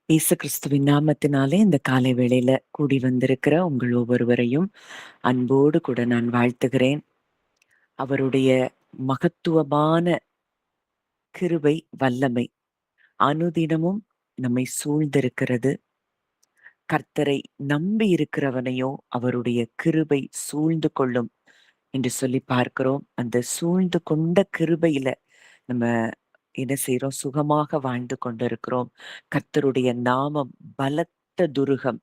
இயேசு கிறிஸ்துவின் நாமத்தினாலே இந்த காலை வேளையில கூடி வந்திருக்கிற உங்கள் ஒவ்வொருவரையும் அன்போடு கூட நான் வாழ்த்துகிறேன். அவருடைய மகத்துவமான கிருபை, வல்லமை அனுதினமும் நம்மை சூழ்ந்திருக்கிறது. கர்த்தரை நம்பி இருக்கிறவனையோ அவருடைய கிருபை சூழ்ந்து கொள்ளும் என்று சொல்லி பார்க்கிறோம். அந்த சூழ்ந்து கொண்ட கிருபையில நம்ம என்ன செய்றோம்? சுகமாக வாழ்ந்து கொண்டிருக்கிறோம். கர்த்தருடைய நாமம் பலத்த துருகம்.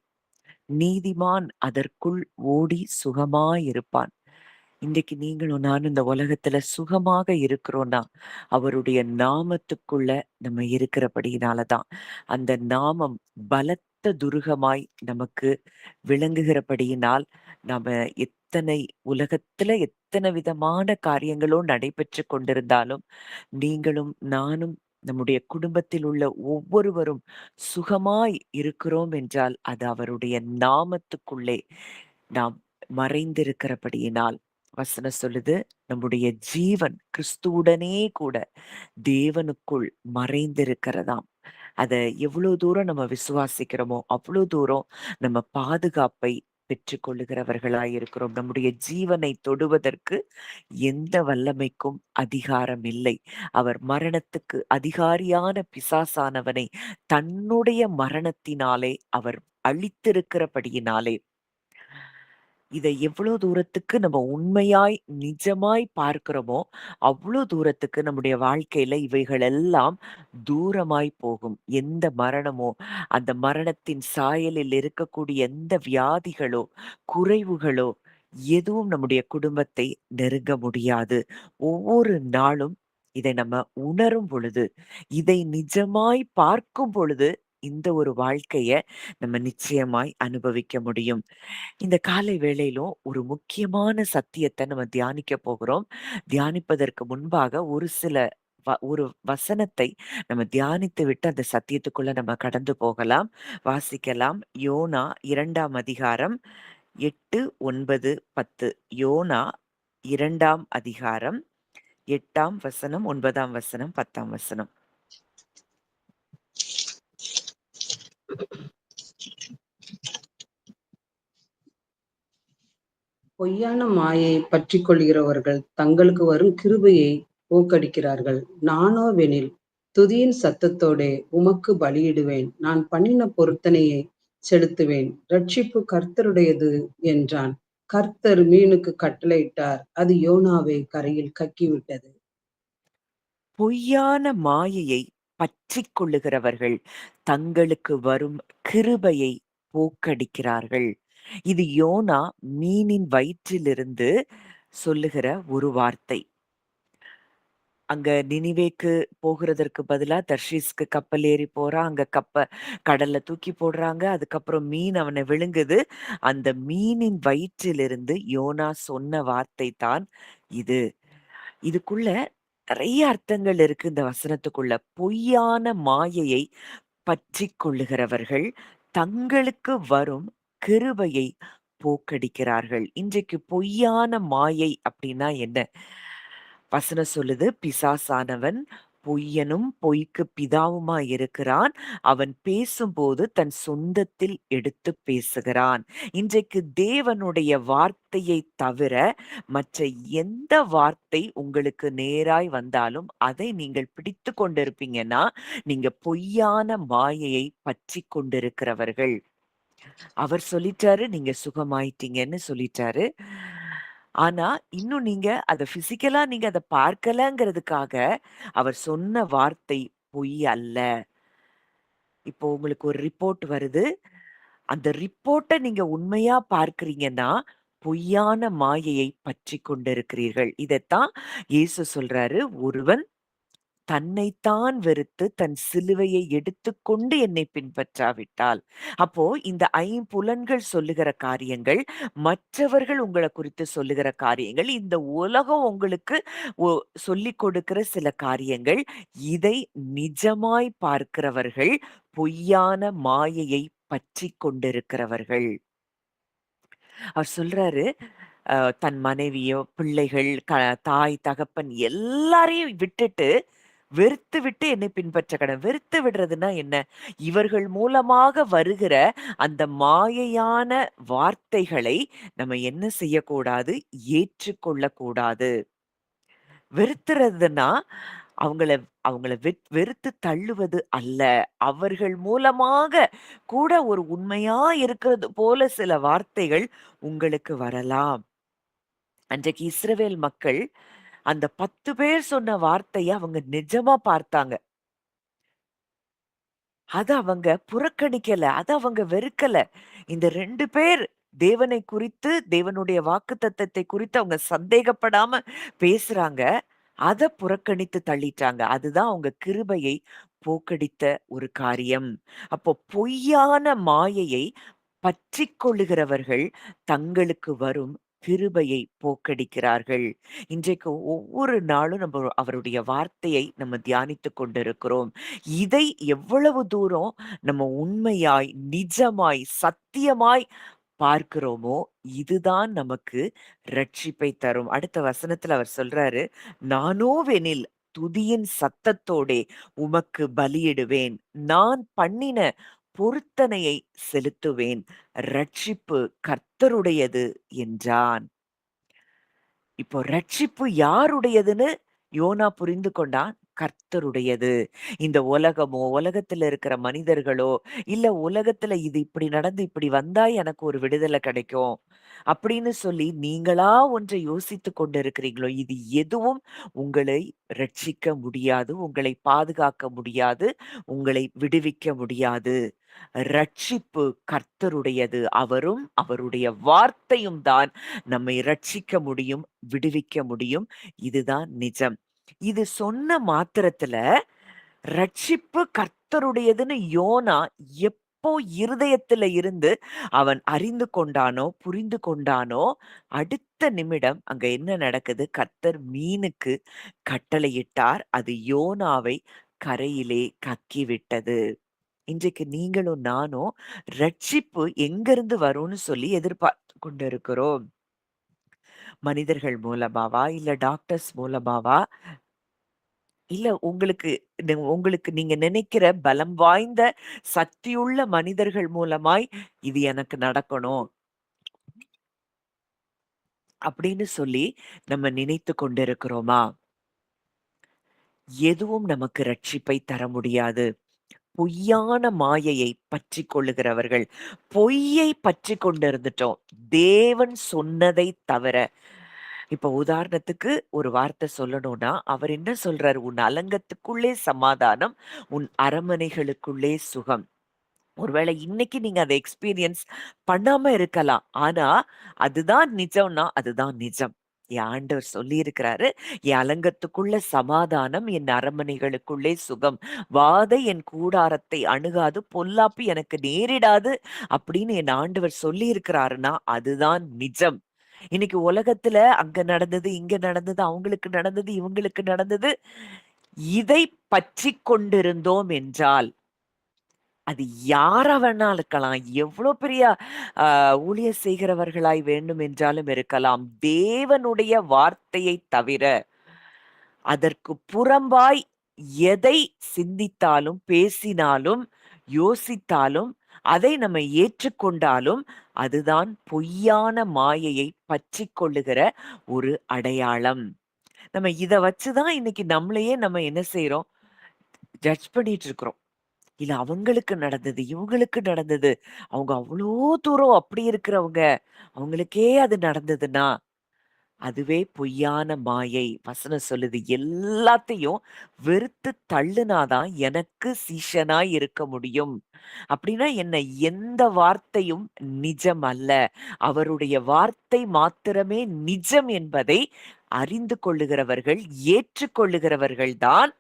நீதிமான் அதற்குள் ஓடி சுகமாயிருப்பான். இன்றைக்கு நீங்களும் நானும் இந்த உலகத்துல சுகமாக இருக்கிறோம்னா அவருடைய நாமத்துக்குள்ள நம்ம இருக்கிறபடியினாலதான். அந்த நாமம் பலத்த துருகமாய் நமக்கு விளங்குகிறபடியினால் நாம எத்தனை உலகத்துல எத்தனை விதமான காரியங்களோ நடைபெற்று கொண்டிருந்தாலும் நீங்களும் நானும் நம்முடைய குடும்பத்தில் உள்ள ஒவ்வொருவரும் சுகமாய் இருக்கிறோம் என்றால் அது அவருடைய நாமத்துக்குள்ளே நாம் மறைந்திருக்கிறபடியினால். வசனம் சொல்லுது, நம்முடைய ஜீவன் கிறிஸ்துவுடனே கூட தேவனுக்குள் மறைந்திருக்கிறதாம். அத எவ்வளவு தூரம் நம்ம விசுவாசிக்கிறோமோ அவ்வளவு தூரம் நம்ம பாதுகாப்பை பெற்றுக் கொள்ளுகிறவர்களாய் இருக்கிறோம். நம்முடைய ஜீவனை தொடுவதற்கு எந்த வல்லமைக்கும் அதிகாரம் இல்லை. அவர் மரணத்துக்கு அதிகாரியான பிசாசானவனை தன்னுடைய மரணத்தினாலே அவர் அழித்திருக்கிறபடியினாலே இதை எவ்வளவு தூரத்துக்கு நம்ம உண்மையாய் நிஜமாய் பார்க்கிறோமோ அவ்வளவு தூரத்துக்கு நம்முடைய வாழ்க்கையில இவைகள் எல்லாம் தூரமாய் போகும். எந்த மரணமோ அந்த மரணத்தின் சாயலில் இருக்கக்கூடிய எந்த வியாதிகளோ குறைவுகளோ எதுவும் நம்முடைய குடும்பத்தை நெருங்க முடியாது. ஒவ்வொரு நாளும் இதை நம்ம உணரும் பொழுது, இதை நிஜமாய் பார்க்கும் பொழுது இந்த ஒரு வாழ்க்கைய நம்ம நிச்சயமாய் அனுபவிக்க முடியும். இந்த காலை வேளையிலும் ஒரு முக்கியமான சத்தியத்தை நம்ம தியானிக்க போகிறோம். தியானிப்பதற்கு முன்பாக ஒரு சில ஒரு வசனத்தை நம்ம தியானித்து விட்டு அந்த சத்தியத்துக்குள்ள நம்ம கடந்து போகலாம். வாசிக்கலாம். யோனா 2ஆம் அதிகாரம் 8, 9, 10. யோனா 2ஆம் அதிகாரம் 8ஆம் வசனம், 9ஆம் வசனம், 10ஆம் வசனம். பொய்யான மாயை பற்றிக் கொள்கிறவர்கள் தங்களுக்கு வரும் கிருபையை போக்கடிக்கிறார்கள். நானோவெனில் துதியின் சத்தத்தோடே உமக்கு பலியிடுவேன். நான் பண்ணின பொருத்தனையை செலுத்துவேன். ரட்சிப்பு கர்த்தருடையது என்றான். கர்த்தர் மீனுக்கு கட்டளையிட்டார். அது யோனாவை கரையில் கக்கிவிட்டது. பொய்யான மாயையை பற்றிக் கொள்ளுகிறவர்கள் தங்களுக்கு வரும் கிருபையை போக்கடிக்கிறார்கள். இது யோனா மீனின் வயிற்றிலிருந்து சொல்லுகிற ஒரு வார்த்தை. அங்க நினிவேக்கு போகிறதற்கு பதிலா தர்ஷீஸ்க்கு கப்பல் ஏறி போறான். அங்க கடல்ல தூக்கி போடுறாங்க. அதுக்கப்புறம் மீன் அவனை விழுங்குது. அந்த மீனின் வயிற்றிலிருந்து யோனா சொன்ன வார்த்தை தான் இது. இதுக்குள்ள நிறைய அர்த்தங்கள் இருக்கு இந்த வசனத்துக்குள்ள. பொய்யான மாயையை பற்றிக் கொள்ளுகிறவர்கள் தங்களுக்கு வரும் கிருபையை போக்கடிக்கிறார்கள். இன்றைக்கு பொய்யான மாயை அப்படின்னா என்ன? வசனம் சொல்லுது, பிசாசானவன் பொய்யனும் பொய்க்கு பிதாவுமாய் இருக்கிறான். அவன் பேசும்போது தன் சொந்தத்தில் எடுத்து பேசுகிறான். இன்றைக்கு தேவனுடைய வார்த்தையை தவிர மற்ற எந்த வார்த்தை உங்களுக்கு நேராய் வந்தாலும் அதை நீங்கள் பிடித்து கொண்டிருப்பீங்கன்னா நீங்க பொய்யான மாயையை பற்றி கொண்டிருக்கிறவர்கள். அவர் சொல்லிட்டாரு, நீங்க சுகமாயிட்டீங்கன்னு சொல்லிட்டாரு. ஆனா இன்னும் நீங்க அத பிசிக்கலா நீங்க அத பார்க்கலங்கிறதுக்காக அவர் சொன்ன வார்த்தை பொய் அல்ல. இப்போ உங்களுக்கு ஒரு ரிப்போர்ட் வருது. அந்த ரிப்போர்ட்ட நீங்க உண்மையா பார்க்கிறீங்கன்னா பொய்யான மாயையை பற்றி கொண்டிருக்கிறீர்கள். இதத்தான் இயேசு சொல்றாரு, ஒருவன் தன்னைத்தான் வெறுத்து தன் சிலுவையை எடுத்துக்கொண்டு என்னை பின்பற்றாவிட்டால். அப்போ இந்த ஐம்புலன்கள் சொல்லுகிற காரியங்கள், மற்றவர்கள் உங்களை குறித்து சொல்லுகிற காரியங்கள், இந்த உலகம் உங்களுக்கு சொல்லிக் கொடுக்கிற சில காரியங்கள், இதை நிஜமாய் பார்க்கிறவர்கள் பொய்யான மாயையை பற்றி கொண்டிருக்கிறவர்கள். அவர் சொல்றாரு, தன் மனைவியோ, பிள்ளைகள், தாய், தகப்பன் எல்லாரையும் விட்டுட்டு வெறுத்துவிட்டு என்னை பின்பற்ற கடவன். வெறுத்து விடுறதுன்னா என்ன? இவர்கள் மூலமாக வருகிற அந்த மாயையான வார்த்தைகளை நம்ம என்ன செய்யக்கூடாது? ஏற்றுக்கொள்ளக்கூடாது. வெறுத்துறதுன்னா, அவங்கள அவங்கள வெறுத்து தள்ளுவது அல்ல. அவர்கள் மூலமாக கூட ஒரு உண்மையா இருக்கிறது போல சில வார்த்தைகள் உங்களுக்கு வரலாம். அன்றைக்கு இஸ்ரவேல் மக்கள் அந்த 10 பேர் சொன்ன வார்த்தைய அவங்க நிஜமா பார்த்தாங்க. அத அவங்க புறக்கணிக்கல. அத அவங்க வெறுக்கல. இந்த 2 பேர் தேவனை குறித்து, தேவனுடைய வாக்குத்தத்தத்தை குறித்து அவங்க சந்தேகப்படாம பேசுறாங்க. அத புறக்கணித்து தள்ளிட்டாங்க. அதுதான் அவங்க கிருபையை போக்கடித்த ஒரு காரியம். அப்போ பொய்யான மாயையை பற்றிக் கொள்ளுகிறவர்கள் தங்களுக்கு வரும் கிருபையை போக்கடிக்கிறார்கள். இன்றைக்கு ஒவ்வொரு நாளும் நம்ம அவருடைய வார்த்தையை நம்ம தியானித்துக் கொண்டிருக்கிறோம். இதை எவ்வளவு தூரம் நம்ம உண்மையாய், நிஜமாய், சத்தியமாய் பார்க்கிறோமோ, இதுதான் நமக்கு ரட்சிப்பை தரும். அடுத்த வசனத்துல அவர் சொல்றாரு, "நானோவெனில் துதியின் சத்தத்தோடே உமக்கு பலியிடுவேன். நான் பண்ணின பொருத்தனையை செலுத்துவேன். ரட்சிப்பு கர்த்தருடையது" என்றான். இப்போ ரட்சிப்பு யாருடையதுன்னு யோனா புரிந்து கொண்டான். கர்த்தருடையது. இந்த உலகமோ, உலகத்துல இருக்கிற மனிதர்களோ, இல்ல உலகத்துல இது இப்படி நடந்து இப்படி வந்தா எனக்கு ஒரு விடுதலை கிடைக்கும். அப்படின்னு சொல்லி நீங்களா ஒன்றை யோசித்துக் கொண்டிருக்கிறீங்களோ, இது எதுவும் உங்களை ரட்சிக்க முடியாது. உங்களை பாதுகாக்க முடியாது. உங்களை விடுவிக்க முடியாது. ரட்சிப்பு கர்த்தருடையது. அவரும் அவருடைய வார்த்தையும் தான் நம்மை ரட்சிக்க முடியும், விடுவிக்க முடியும். இதுதான் நிஜம். இது சொன்ன மாத்திரத்துல ரட்சிப்பு கர்த்தருடையதுன்னு யோனா எப்போ இருதயத்துல இருந்து அவன் அறிந்து கொண்டானோ, புரிந்து கொண்டானோ, அடுத்த நிமிடம் அங்க என்ன நடக்குது? கர்த்தர் மீனுக்கு கட்டளையிட்டார். அது யோனாவை கரையிலே கக்கிவிட்டது. இன்றைக்கு நீங்களும் நானும் ரட்சிப்பு எங்கிருந்து வரும்னு சொல்லி எதிர்பார்த்து கொண்டிருக்கிறோம். மனிதர்கள் மூலமாவா? இல்ல டாக்டர்ஸ் மூலமாவா? இல்ல உங்களுக்கு நீங்க நினைக்கிற பலம் வாய்ந்த சக்தியுள்ள மனிதர்கள் மூலமாய் இது எனக்கு நடக்கணும் அப்படின்னு சொல்லி நம்ம நினைத்து கொண்டிருக்கிறோமா? எதுவும் நமக்கு ரட்சிப்பை தர முடியாது. பொய்யான மாயையை பற்றிக் கொள்ளுகிறவர்கள். பொய்யை பற்றிக் கொண்டிருந்துட்டோம். தேவன் சொன்னதை தவிர. இப்ப உதாரணத்துக்கு ஒரு வார்த்தை சொல்லணும்னா, அவர் என்ன சொல்றாரு? "உன் அலங்கத்துக்குள்ளே சமாதானம், உன் அரமனைகளுக்குள்ளே சுகம்." ஒருவேளை இன்னைக்கு நீங்க அத எக்ஸ்பீரியன்ஸ் பண்ணாம இருக்கலாம். ஆனா, அதுதான் நிஜம்னா, அதுதான் நிஜம். என் ஆண்டவர் சொல்லியிருக்கிறாரு, "என் அலங்கத்துக்குள்ள சமாதானம், என் அரமனைகளுக்குள்ளே சுகம். வாதை என் கூடாரத்தை அணுகாது, பொல்லாப்பு எனக்கு நேரிடாது." அப்படின்னு என் ஆண்டவர் சொல்லியிருக்கிறாருன்னா, அதுதான் நிஜம். இன்னைக்கு உலகத்துல அங்க நடந்தது, இங்க நடந்தது, அவங்களுக்கு நடந்தது, இவங்களுக்கு நடந்தது. இதை பற்றிக் கொண்டிருந்தோம் என்றால் அது யாரா வேணா இருக்கலாம். எவ்ளோ பெரிய அ ஊழியர் செய்கிறவர்களாய் வேண்டும் என்றாலும் இருக்கலாம். தேவனுடைய வார்த்தையைத் தவிர, அதற்கு புறம்பாய் எதை சிந்தித்தாலும், பேசினாலும், யோசித்தாலும், அதை நம்ம ஏற்றுக்கொண்டாலும், அதுதான் பொய்யான மாயையை பற்றிக் கொள்ளுகிற ஒரு அடையாளம். நம்ம இத வச்சு தான் இன்னைக்கு நம்மளையே நம்ம என்ன செய்றோம்? ஜட்ஜ் பண்ணிட்டு இருக்கிறோம். இல்ல அவங்களுக்கு நடந்தது, இவங்களுக்கு நடந்தது. அவங்க அவ்ளோ தூரம் அப்படி இருக்கிறவங்க. அவங்களுக்கே அது நடந்ததுன்னா, அதுவே பொய்யான மாயை. வசனம் சொல்லுது, எல்லாத்தையும் வெறுத்து தள்ளுனா தான் எனக்கு சீஷனாய் இருக்க முடியும். அப்படின்னா என்ன? எந்த வார்த்தையும் நிஜம் அல்ல. அவருடைய வார்த்தை மாத்திரமே நிஜம் என்பதை அறிந்து கொள்ளுகிறவர்கள், ஏற்றுக்கொள்ளுகிறவர்கள் தான்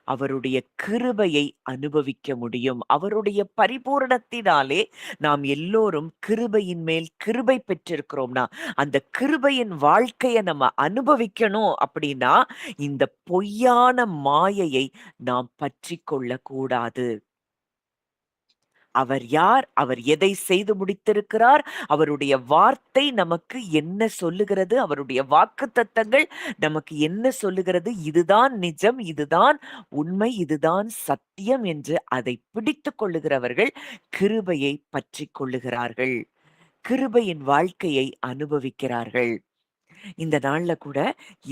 அவருடைய கிருபையை அனுபவிக்க முடியும். அவருடைய பரிபூரணத்தினாலே நாம் எல்லோரும் கிருபையின் மேல் கிருபை பெற்றிருக்கிறோம்னா, அந்த கிருபையின் வாழ்க்கைய நம்ம அனுபவிக்கணும் அப்படின்னா, இந்த பொய்யான மாயையை நாம் பற்றிக் கொள்ளக்கூடாது. அவர் யார்? அவர் எதை செய்து முடித்திருக்கிறார்? அவருடைய வார்த்தை நமக்கு என்ன சொல்லுகிறது? அவருடைய வாக்குத்தத்தங்கள் நமக்கு என்ன சொல்லுகிறது? இதுதான் நிஜம், இதுதான் உண்மை, இதுதான் சத்தியம் என்று அதை பிடித்துக் கொள்ளுகிறவர்கள் கிருபையை பற்றிக் கொள்ளுகிறார்கள். கிருபையின் வாழ்க்கையை அனுபவிக்கிறார்கள். இந்த நாள்ல கூட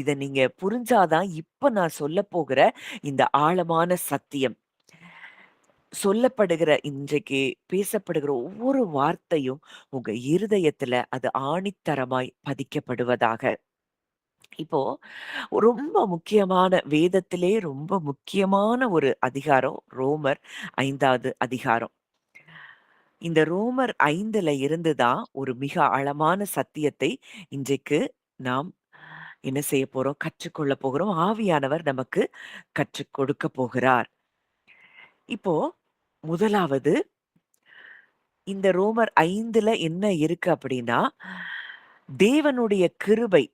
இத நீங்க புரிஞ்சாதான் இப்ப நான் சொல்லப் போகிற இந்த ஆழமான சத்தியம். சொல்லப்படுகிற இன்றைக்கு பேசப்படுகிற ஒவ்வொரு வார்த்தையும் உங்க இருதயத்துல அது ஆணித்தரமாய் பதிக்கப்படுவதாக. இப்போ ரொம்ப முக்கியமான வேதத்திலே ரொம்ப முக்கியமான ஒரு அதிகாரம் ரோமர் 5வது அதிகாரம். இந்த ரோமர் 5ல இருந்து தான் ஒரு மிக ஆழமான சத்தியத்தை இன்றைக்கு நாம் என்ன செய்ய போறோம்? கற்றுக்கொள்ள போகிறோம். ஆவியானவர் நமக்கு கற்றுக் கொடுக்க போகிறார். இப்போ முதலாவது இந்த ரோமர் 5ல என்ன இருக்கு அப்படின்னா, தேவனுடைய கிருபை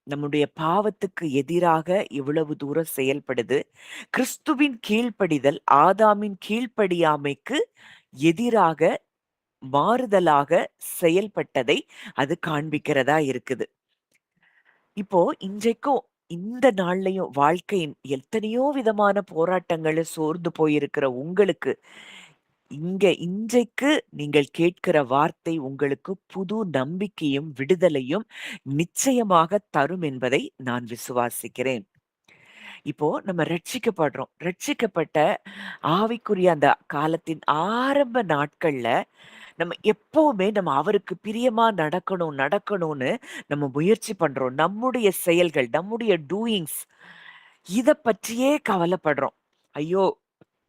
நம்முடைய பாவத்துக்கு எதிராக இவ்வளவு தூரம் செயல்படுது. கிறிஸ்துவின் கீழ்ப்படிதல் ஆதாமின் கீழ்ப்படியாமைக்கு எதிராக மாறுதலாக செயல்பட்டதை அது காண்பிக்கிறதா இருக்குது. இப்போ இன்றைக்கும் இந்த நாள்லயும் வாழ்க்கையின் எத்தனையோ விதமான போராட்டங்கள சோர்ந்து போயிருக்கிற உங்களுக்கு இன்றைக்கு நீங்கள் கேட்கிற வார்த்தை உங்களுக்கு புது நம்பிக்கையும் விடுதலையும் நிச்சயமாக தரும் என்பதை நான் விசுவாசிக்கிறேன். இப்போ நம்ம ரட்சிக்கப்படுறோம். ரட்சிக்கப்பட்ட ஆவிக்குரிய அந்த காலத்தின் ஆரம்ப நாட்கள்ல நம்ம எப்பவுமே நம்ம அவருக்கு பிரியமா நடக்கணும்னு நம்ம முயற்சி பண்றோம். நம்முடைய செயல்கள், நம்முடைய டூயிங்ஸ் இத பற்றியே கவலைப்படுறோம். ஐயோ!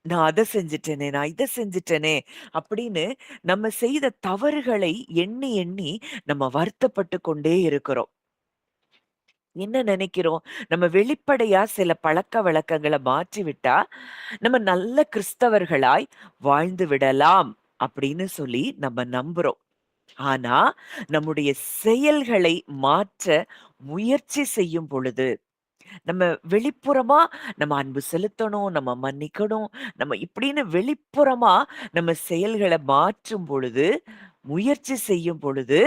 நான் அத செஞ்சுட்டேனே, நான் இத செஞ்சுட்டேனே அப்படின்னு நம்ம செய்த தவறுகளை எண்ணி எண்ணி நம்ம வருத்தப்பட்டு கொண்டே இருக்கிறோம். என்ன நினைக்கிறோம்? நம்ம வெளிப்படையா சில பழக்கவழக்கங்கள மாற்றிவிட்டா, நம்ம நல்ல கிறிஸ்தவர்களாய் வாழ்ந்து விடலாம் அப்படின்னு சொல்லி நம்ம நம்புறோம். ஆனா, நம்முடைய செயல்களை மாற்ற முயற்சி செய்யும் பொழுது, நம்ம வெளிப்புறமா நம்ம அன்பு செலுத்தணும், நம்ம மன்னிக்கணும், நம்ம இப்படின்னு வெளிப்புறமா நம்ம செயல்கள மாற்றும் பொழுது, முயற்சி செய்யும் பொழுது,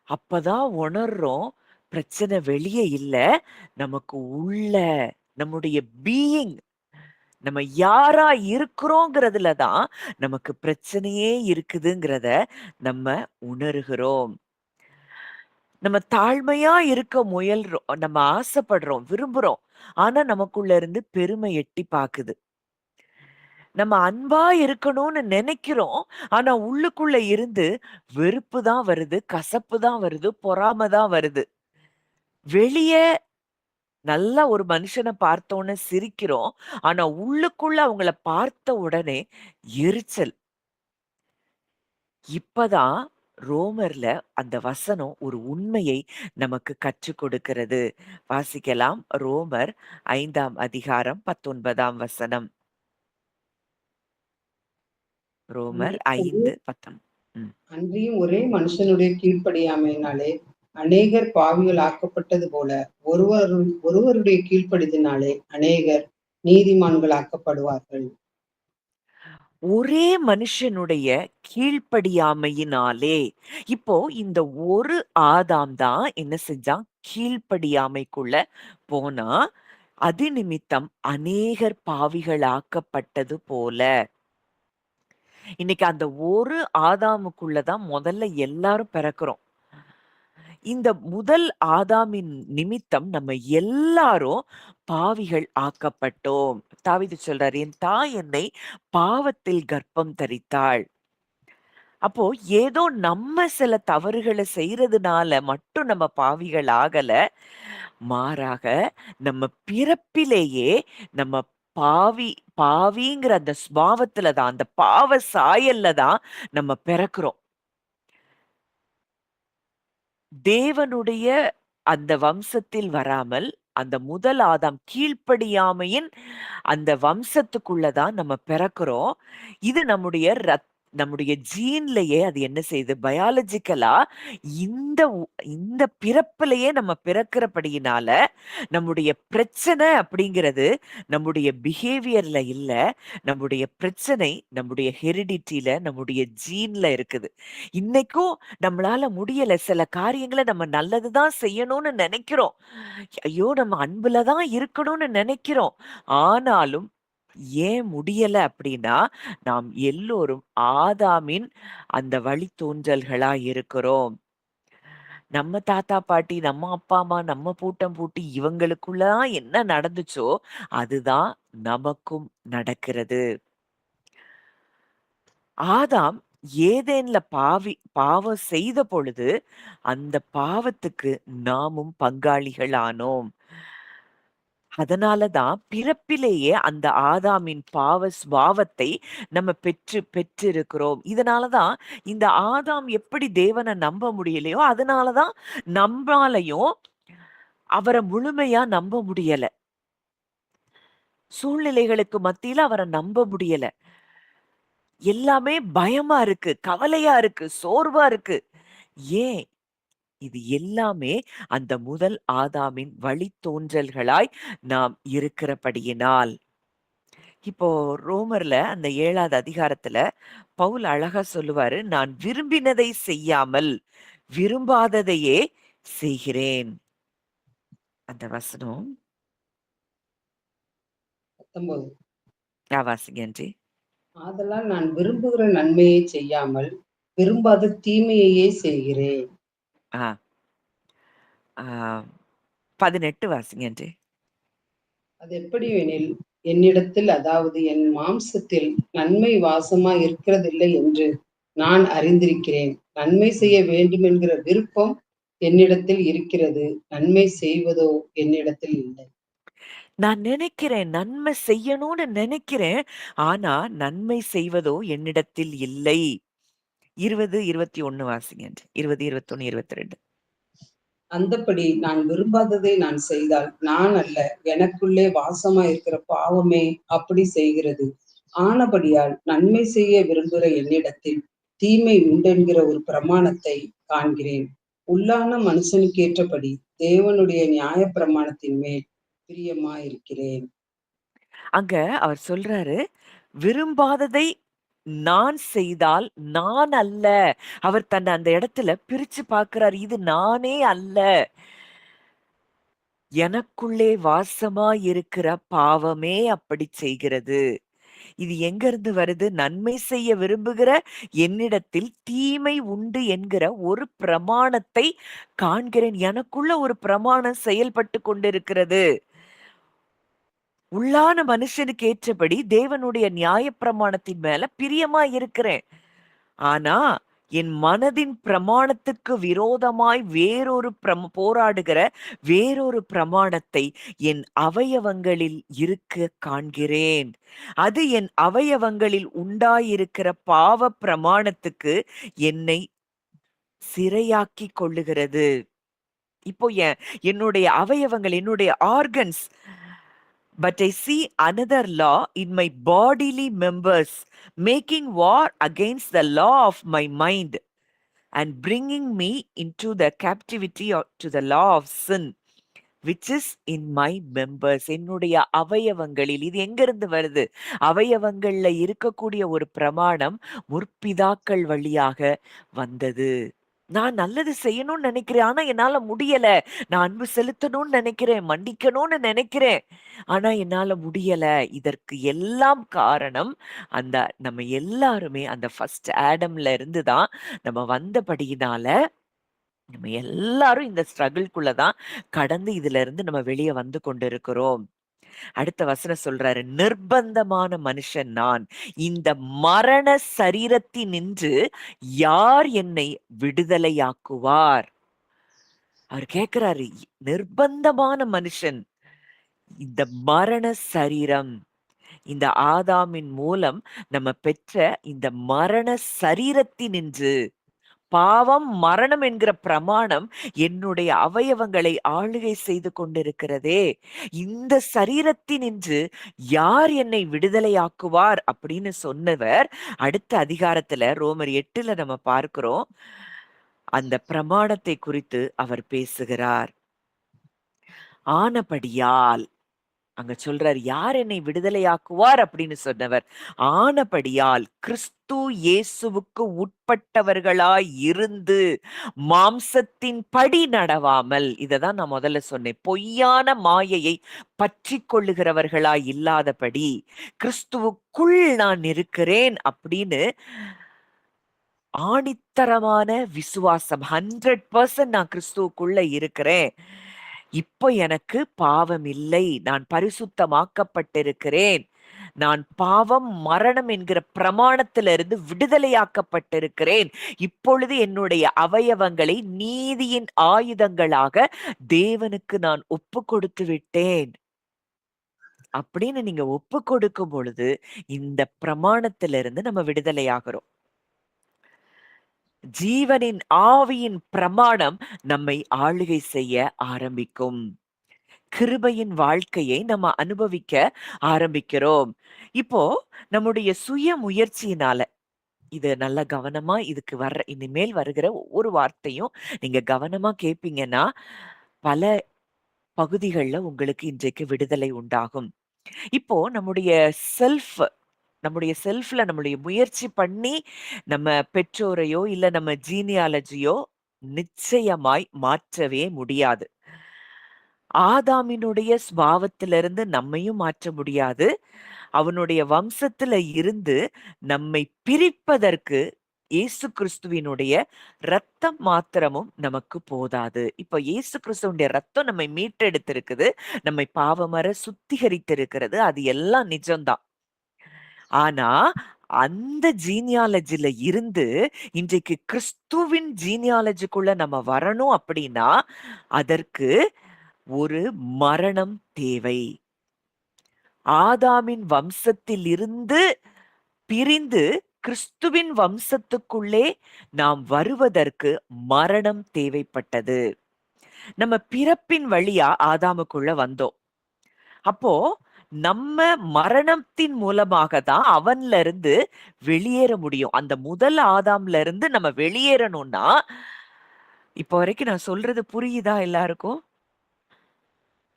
அப்பதான் உணர்றோம், பிரச்சனை வெளிய இல்ல, நமக்கு உள்ள நம்முடைய பீயிங் நம்ம யாரா இருக்கிறோங்கிறதுல தான் நமக்கு பிரச்சனையே இருக்குதுங்கிறத நம்ம உணர்கிறோம். நம்ம தாழ்மையா இருக்க முயல்றோம். நம்ம ஆசைப்படுறோம், விரும்புறோம். ஆனா நமக்குள்ள இருந்து பெருமை எட்டி பாக்குது. நம்ம அன்பா இருக்கணும்னு நெனைக்கிறோம். ஆனா உள்ளுக்குள்ள இருந்து வெறுப்பு தான் வருது, கசப்பு தான் வருது, பொறாம தான் வருது. வெளிய நல்லா ஒரு மனுஷன பார்த்தோனே சிரிக்கிறோம். ஆனா உள்ளுக்குள்ள அவங்கள பார்த்த உடனே எரிச்சல். இப்பதான் ரோமர்ல அந்த வசனம் ஒரு உண்மையை நமக்கு கற்றுக் கொடுக்கிறது. வாசிக்கலாம். ரோமர் 5ஆம் அதிகாரம் 19ஆம் வசனம். ரோமர் அன்றியும் 5:19. ம். அன்றியும் ஒரே மனுஷனுடைய கீழ்ப்படியாமையினாலே அநேகர் பாவிகள் ஆக்கப்பட்டது போல ஒருவருடைய கீழ்ப்படிதனாலே அநேகர் நீதிமான்கள் ஆக்கப்படுவார்கள். ஒரே மனுஷனுடைய கீழ்ப்படியாமையினாலே இப்போ இந்த ஒரு ஆதாம் தான் என்ன செஞ்சான்? கீழ்ப்படியாமைக்குள்ள போனா, அது நிமித்தம் அநேகர் பாவிகளாக்கப்பட்டது போல. இன்னைக்கு அந்த ஒரு ஆதாமுக்குள்ள தான் முதல்ல எல்லாரும் பிறக்கிறோம். இந்த முதல் ஆதாமின் நிமித்தம் நம்ம எல்லாரும் பாவிகள் ஆக்கப்பட்டோம். தாவீது சொல்றாரு, என் தாய் என்னை பாவத்தில் கர்ப்பம் தரித்தாள். அப்போ ஏதோ நம்ம சில தவறுகள செய்றதுனால மட்டும் நம்ம பாவிகள் ஆகல. மாறாக நம்ம பிறப்பிலேயே நம்ம பாவி பாவிங்கிற அந்த சுபாவத்துல தான், அந்த பாவ சாயல்ல தான் நம்ம பிறக்கிறோம். தேவனுடைய அந்த வம்சத்தில் வராமல், அந்த முதல் ஆதாம் கீழ்ப்படியாமையின் அந்த வம்சத்துக்குள்ள தான் நம்ம பிறக்கிறோம். இது நம்முடைய நம்முடைய ஜீன்லயே அது என்ன செய்யுது? பயாலஜிக்கலா இந்த இந்த பிறப்பிலேயே நம்ம பிறக்கிறபடியினால, நம்முடைய பிரச்சனை அப்படிங்கிறது நம்முடைய பிஹேவியர்ல இல்ல. நம்முடைய பிரச்சனை நம்முடைய ஹெரிடிட்டில, நம்முடைய ஜீன்ல இருக்குது. இன்னைக்கும் நம்மளால முடியல. சில காரியங்கள நம்ம நல்லது தான் செய்யணும்னு நெனைக்கிறோம். ஐயோ! நம்ம அன்புல தான் இருக்கணும்னு நெனைக்கிறோம். ஆனாலும் ஏன் முடியல அப்படின்னா, நாம் எல்லோரும் ஆதாமின் அந்த வழித்தோன்றல்களா இருக்கிறோம். நம்ம தாத்தா, பாட்டி, நம்ம அப்பா, அம்மா, நம்ம பூட்டம் பூட்டி இவங்களுக்குள்ள தான் என்ன நடந்துச்சோ, அதுதான் நமக்கும் நடக்கிறது. ஆதாம் ஏதேன்ல பாவம் செய்த பொழுது, அந்த பாவத்துக்கு நாமும் பங்காளிகள் ஆனோம். அதனால தான் பிறப்பிலேயே அந்த ஆதாமின் பாவ சுபாவத்தை நம்ம பெற்றிருக்கிறோம். இதனால தான் இந்த ஆதாம் எப்படி தேவன நம்ப முடியலையோ, அதனால தான் நம்பாலயும் அவர முழுமையா நம்ப முடியல. சூழ்நிலைகளுக்கு மத்தியில அவர நம்ப முடியல. எல்லாமே பயமா இருக்கு, கவலையா இருக்கு, சோர்வா இருக்கு. ஏன்? இது எல்லாமே அந்த முதல் ஆதாமின் வழித்தோன்றல்களாய் நாம் இருக்கிறபடியினால். இப்போ ரோமர்ல அந்த 7வது அதிகாரத்துல பவுல் அழகா சொல்லுவாரு, நான் விரும்பினதை செய்யாமல் விரும்பாததையே செய்கிறேன். அந்த வசனம் 19. வாசிங்க ஆன்ட்டி. ஆதலால் நான் விரும்புகிற நன்மையைச் செய்யாமல், விரும்பாத தீமையையே செய்கிறேன். ஆ, ஆ 18 வாசிங்க ஆன்ட்டி. அது எப்படியெனில், என்னிடத்தில் அதாவது என் மாம்சத்தில் நன்மை வாசமாய் இருக்கிறதில்லை என்று நான் அறிந்திருக்கிறேன். நன்மை ம். செய்ய வேண்டுமென்கிற விருப்பம் என்னிடத்தில் இருக்கிறது. நன்மை செய்வதோ என்னிடத்தில் இல்லை. நான் நினைக்கிறேன், நன்மை செய்யணும்னு நினைக்கிறேன். ஆனா நன்மை செய்வதோ என்னிடத்தில் இல்லை. 20, 21 வாசிங்க ஆன்ட்டி. 20, 21, 22. அந்தப்படி நான் விரும்பாததை நான் செய்தால், நான் அல்ல, எனக்குள்ளே வாசமாய் இருக்கிற பாவமே அப்படி செய்கிறது. ஆனபடியால் நன்மை செய்ய விரும்புகிற என்னிடத்தில் தீமை உண்டென்கிற ஒரு பிரமாணத்தை காண்கிறேன். உள்ளான மனுஷனுக்கேற்றபடி தேவனுடைய நியாயப் பிரமாணத்தின் மேல் பிரியமாயிருக்கிறேன். அங்க அவர் சொல்றாரு, விரும்பாததை நான் செய்தால் நான் அல்ல. அவர் தன்னை அந்த இடத்துல பிரிச்சு பார்க்கிறார். இது நானே அல்ல. எனக்குள்ளே வாசமாயிருக்கிற பாவமே அப்படி செய்கிறது. இது எங்கிருந்து வருது? நன்மை செய்ய விரும்புகிற என்னிடத்தில் தீமை உண்டு என்கிற ஒரு பிரமாணத்தை காண்கிறேன். எனக்குள்ள ஒரு பிரமாணம் செயல்பட்டு கொண்டிருக்கிறது. உள்ளான மனுஷனுக்கு ஏற்றபடி தேவனுடைய நியாயப்பிரமாணத்தின் மேல பிரியமா இருக்கிறேன். ஆனா, என் மனதின் பிரமாணத்துக்கு விரோதமாய் போராடுகிற வேறொரு பிரமாணத்தை என் அவயவங்களில் இருக்க காண்கிறேன். அது என் அவயவங்களில் உண்டாயிருக்கிற பாவ பிரமாணத்துக்கு என்னை சிறையாக்கிக் கொள்ளுகிறது. இப்போ என்னுடைய அவயவங்கள், என்னுடைய organs, but I see another law in my bodily members, making war against the law of my mind and bringing me into the captivity to the law of sin, which is in my members. என்னுடைய அவயவங்களில் இது எங்கிருந்து வருது? அவயவங்கள்ல இருக்கக்கூடிய ஒரு பிரமாணம் முற்பிதாக்கள் வழியாக வந்தது. நான் நல்லது செய்யணும்னு நினைக்கிறேன். ஆனா என்னால முடியல. நான் அன்பு செலுத்தணும்னு நினைக்கிறேன். மன்னிக்கணும்னு நினைக்கிறேன். ஆனா என்னால முடியல. இதற்கு எல்லாம் காரணம் அந்த நம்ம எல்லாருமே அந்த ஃபர்ஸ்ட் ஆடம்ல இருந்து தான் நம்ம வந்தபடியினால, நம்ம எல்லாரும் இந்த ஸ்ட்ரகிள்குள்ள தான் கடந்து இதுல இருந்து நம்ம வெளிய வந்து கொண்டிருக்கிறோம். அடுத்த வசனம் சொல்றாரு, நிர்பந்தமான மனுஷன் நான். இந்த மரண சரீரத்தினின்று யார் என்னை விடுதலையாக்குவார்? அவர் கேட்கிறாரு, நிர்பந்தமான மனுஷன். இந்த மரண சரீரம், இந்த ஆதாமின் மூலம் நம்ம பெற்ற இந்த மரண சரீரத்தினின்று பாவம், மரணம் என்கிற பிரமாணம் என்னுடைய அவயவங்களை ஆளுகை செய்து கொண்டிருக்கிறதே. இந்த சரீரத்தினின்று யார் என்னை விடுதலையாக்குவார் அப்படின்னு சொன்னவர், அடுத்த அதிகாரத்துல ரோமர் 8ல நம்ம பார்க்கிறோம். அந்த பிரமாணத்தை குறித்து அவர் பேசுகிறார். ஆனபடியால் அங்க சொல்றார், யார் என்னை விடுதலையாக்குவார் அப்படின்னு சொன்னவர். ஆனபடியால் கிறிஸ்து இயேசுவுக்கு உட்பட்டவர்களாய் இருந்து மாம்சத்தின் படி நடவாமல், இததான் நான் முதல்ல சொன்னேன், பொய்யான மாயையை பற்றி கொள்ளுகிறவர்களாய் இல்லாதபடி கிறிஸ்துவுக்குள் நான் இருக்கிறேன் அப்படின்னு ஆணித்தரமான விசுவாசம். 100% நான் கிறிஸ்துவுக்குள்ள இருக்கிறேன். இப்போ எனக்கு பாவம் இல்லை. நான் பரிசுத்தமாக்கப்பட்டிருக்கிறேன். நான் பாவம், மரணம் என்கிற பிரமாணத்திலிருந்து விடுதலையாக்கப்பட்டிருக்கிறேன். இப்பொழுது என்னுடைய அவயவங்களை நீதியின் ஆயுதங்களாக தேவனுக்கு நான் ஒப்பு கொடுத்து விட்டேன். அப்படின்னு நீங்க ஒப்பு கொடுக்கும் பொழுது இந்த பிரமாணத்திலிருந்து நம்ம விடுதலையாகிறோம். ஜீவனின் ஆவியின் பிரமாணம் நம்மை ஆளுகை செய்ய ஆரம்பிக்கும். கிருபையின் வாழ்க்கையை நம்ம அனுபவிக்க ஆரம்பிக்கிறோம். இப்போ நம்முடைய சுய முயற்சியினால, இது நல்ல கவனமா இதுக்கு இனிமேல் வருகிற ஒவ்வொரு வார்த்தையும் நீங்க கவனமா கேட்பீங்கன்னா, பல பகுதிகள்ல உங்களுக்கு இன்றைக்கு விடுதலை உண்டாகும். இப்போ நம்முடைய செல்ஃப்ல நம்முடைய முயற்சி பண்ணி நம்ம பெற்றோரையோ இல்ல நம்ம ஜீனியாலஜியோ நிச்சயமாய் மாற்றவே முடியாது. ஆதாமினுடைய ஸ்பாவத்திலிருந்து நம்மையும் மாற்ற முடியாது. அவனுடைய வம்சத்துல இருந்து நம்மை பிரிப்பதற்கு இயேசு கிறிஸ்துவினுடைய ரத்தம் மாத்திரமும் நமக்கு போதாது. இப்ப இயேசு கிறிஸ்துவனுடைய ரத்தம் நம்மை மீட்டெடுத்திருக்குது, நம்மை பாவமற சுத்திகரித்திருக்கிறது. அது எல்லாம் நிஜம்தான். ஆனா அந்த ஜீனியாலஜில இருந்து இன்றைக்கு கிறிஸ்துவின் ஜீனியாலஜிக்குள்ள நம்ம வரணும் அப்படின்னா அதற்கு ஒரு மரணம் தேவை. ஆதாமின் வம்சத்தில் இருந்து பிரிந்து கிறிஸ்துவின் வம்சத்துக்குள்ளே நாம் வருவதற்கு மரணம் தேவைப்பட்டது. நம்ம பிறப்பின் வழியா ஆதாமுக்குள்ள வந்தோம். அப்போ நம்ம மரணத்தின் மூலமாக தான் அவன்ல இருந்து வெளியேற முடியும். அந்த முதல் ஆதாம்ல இருந்து நம்ம வெளியேறணும்னா, இப்போ வரைக்கும் நான் சொல்றது புரியுதா எல்லாருக்கும்?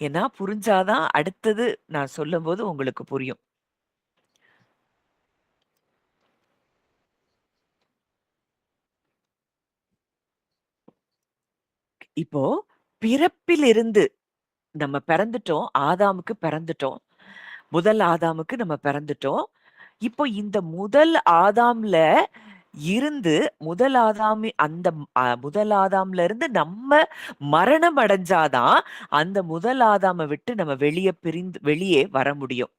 ஏன்னா புரிஞ்சாதான் அடுத்தது நான் சொல்லும்போது உங்களுக்கு புரியும். இப்போ பிறப்பிலிருந்து நம்ம பிறந்துட்டோம். ஆதாமுக்கு பிறந்துட்டோம். முதல் ஆதாமுக்கு நம்ம பிறந்துட்டோம். இப்போ இந்த முதல் ஆதாம்ல இருந்து முதல் ஆதாம்ல இருந்து நம்ம மரணம் அடைஞ்சாதான் அந்த முதல் ஆதாமை விட்டு நம்ம வெளியே வர முடியும்.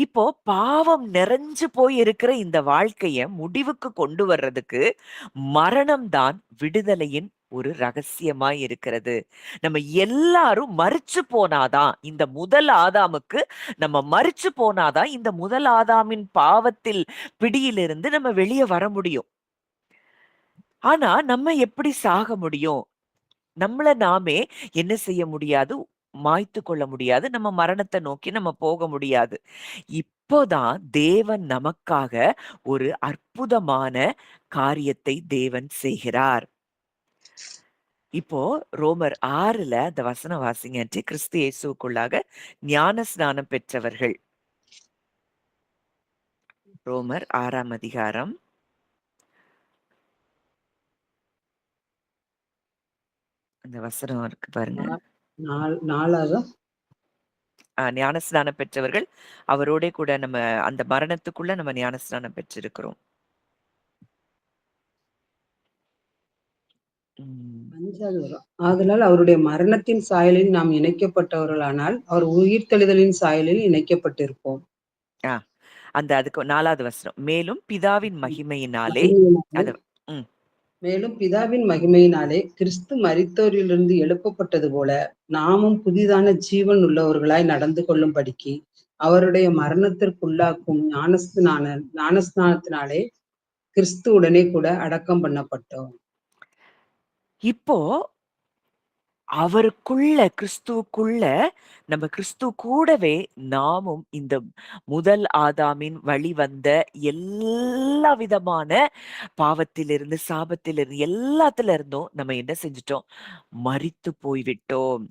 இப்போ பாவம் நிறைஞ்சு போய் இருக்கிற இந்த வாழ்க்கைய முடிவுக்கு கொண்டு வர்றதுக்கு மரணம் தான் விடுதலையின் ஒரு ரகசியமாய் இருக்கிறது. நம்ம எல்லாரும் மரிச்சு போனாதான், இந்த முதல் ஆதாமுக்கு நம்ம மரிச்சு போனாதான் இந்த முதல் ஆதாமின் பாவத்தில் பிடியிலிருந்து நம்ம வெளியே வர முடியும். ஆனா நம்ம எப்படி சாக முடியும்? நம்மள நாமே என்ன செய்ய முடியாது? மாய்த்து கொள்ள முடியாது. நம்ம மரணத்தை நோக்கி நம்ம போக முடியாது. இப்போதான் தேவன் நமக்காக ஒரு அற்புதமான காரியத்தை தேவன் செய்கிறார். இப்போ ரோமர் 6ல அந்த வசனம் வாசிங்க. கிறிஸ்து இயேசுக்குள்ளாக ஞான ஸ்நானம் பெற்றவர்கள். ரோமர் 6ஆம் அதிகாரம். அந்த வசனம் இருக்கு பாருங்க. ஞானஸ்நானம் பெற்றவர்கள் அவரோட கூட நம்ம அந்த மரணத்துக்குள்ள நம்ம ஞானஸ்நானம் பெற்றிருக்கிறோம். ஆதலால் அவருடைய மரணத்தின் சாயலில் நாம் இணைக்கப்பட்டவர்களானால் அவர் உயிர்த்தெழுதலின் சாயலில் இணைக்கப்பட்டிருப்போம். அந்த அதுக்கு 4வது வசனம். மேலும் பிதாவின் மகிமையினாலே மேலும் பிதாவின் மகிமையினாலே கிறிஸ்து மரித்தோரிலிருந்து எழுப்பப்பட்டது போல நாமும் புதிதான ஜீவன் உள்ளவர்களாய் நடந்து கொள்ளும்படிக்கு அவருடைய மரணத்திற்குள்ளாக்கும் ஞானஸ்நானத்தினாலே கிறிஸ்துவுடனே கூட அடக்கம் பண்ணப்பட்டோம். இப்போ அவருக்குள்ள கிறிஸ்துவுக்குள்ள நம்ம கிறிஸ்து கூடவே நாமும் இந்த முதல் ஆதாமின் வழி வந்த எல்லா விதமான பாவத்திலிருந்து, சாபத்திலிருந்து, எல்லாத்துல இருந்தும் நம்ம என்ன செஞ்சுட்டோம்? மரித்து போய்விட்டோம்.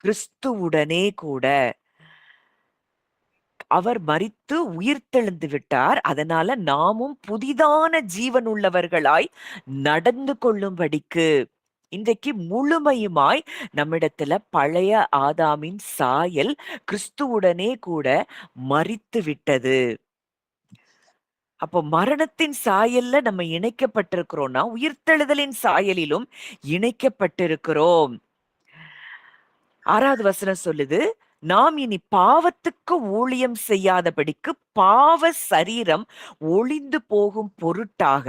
கிறிஸ்துவுடனே கூட அவர் மரித்து உயிர்த்தெழுந்து விட்டார். அதனால நாமும் புதிதான ஜீவன் உள்ளவர்களாய் நடந்து கொள்ளும்படிக்கு இன்றைக்கு முழுமையுமாய் நம்மிடத்துல பழைய ஆதாமின் சாயல் கிறிஸ்துவுடனே கூட மரித்து விட்டது. அப்போ மரணத்தின் சாயல்ல நம்ம இணைக்கப்பட்டிருக்கிறோம்னா, உயிர்த்தெழுதலின் சாயலிலும் இணைக்கப்பட்டிருக்கிறோம். 6வது வசனம் சொல்லுது, நாம் இனி பாவத்துக்கு ஊழியம் செய்யாதபடிக்கு பாவ சரீரம் ஒழிந்து போகும் பொருட்டாக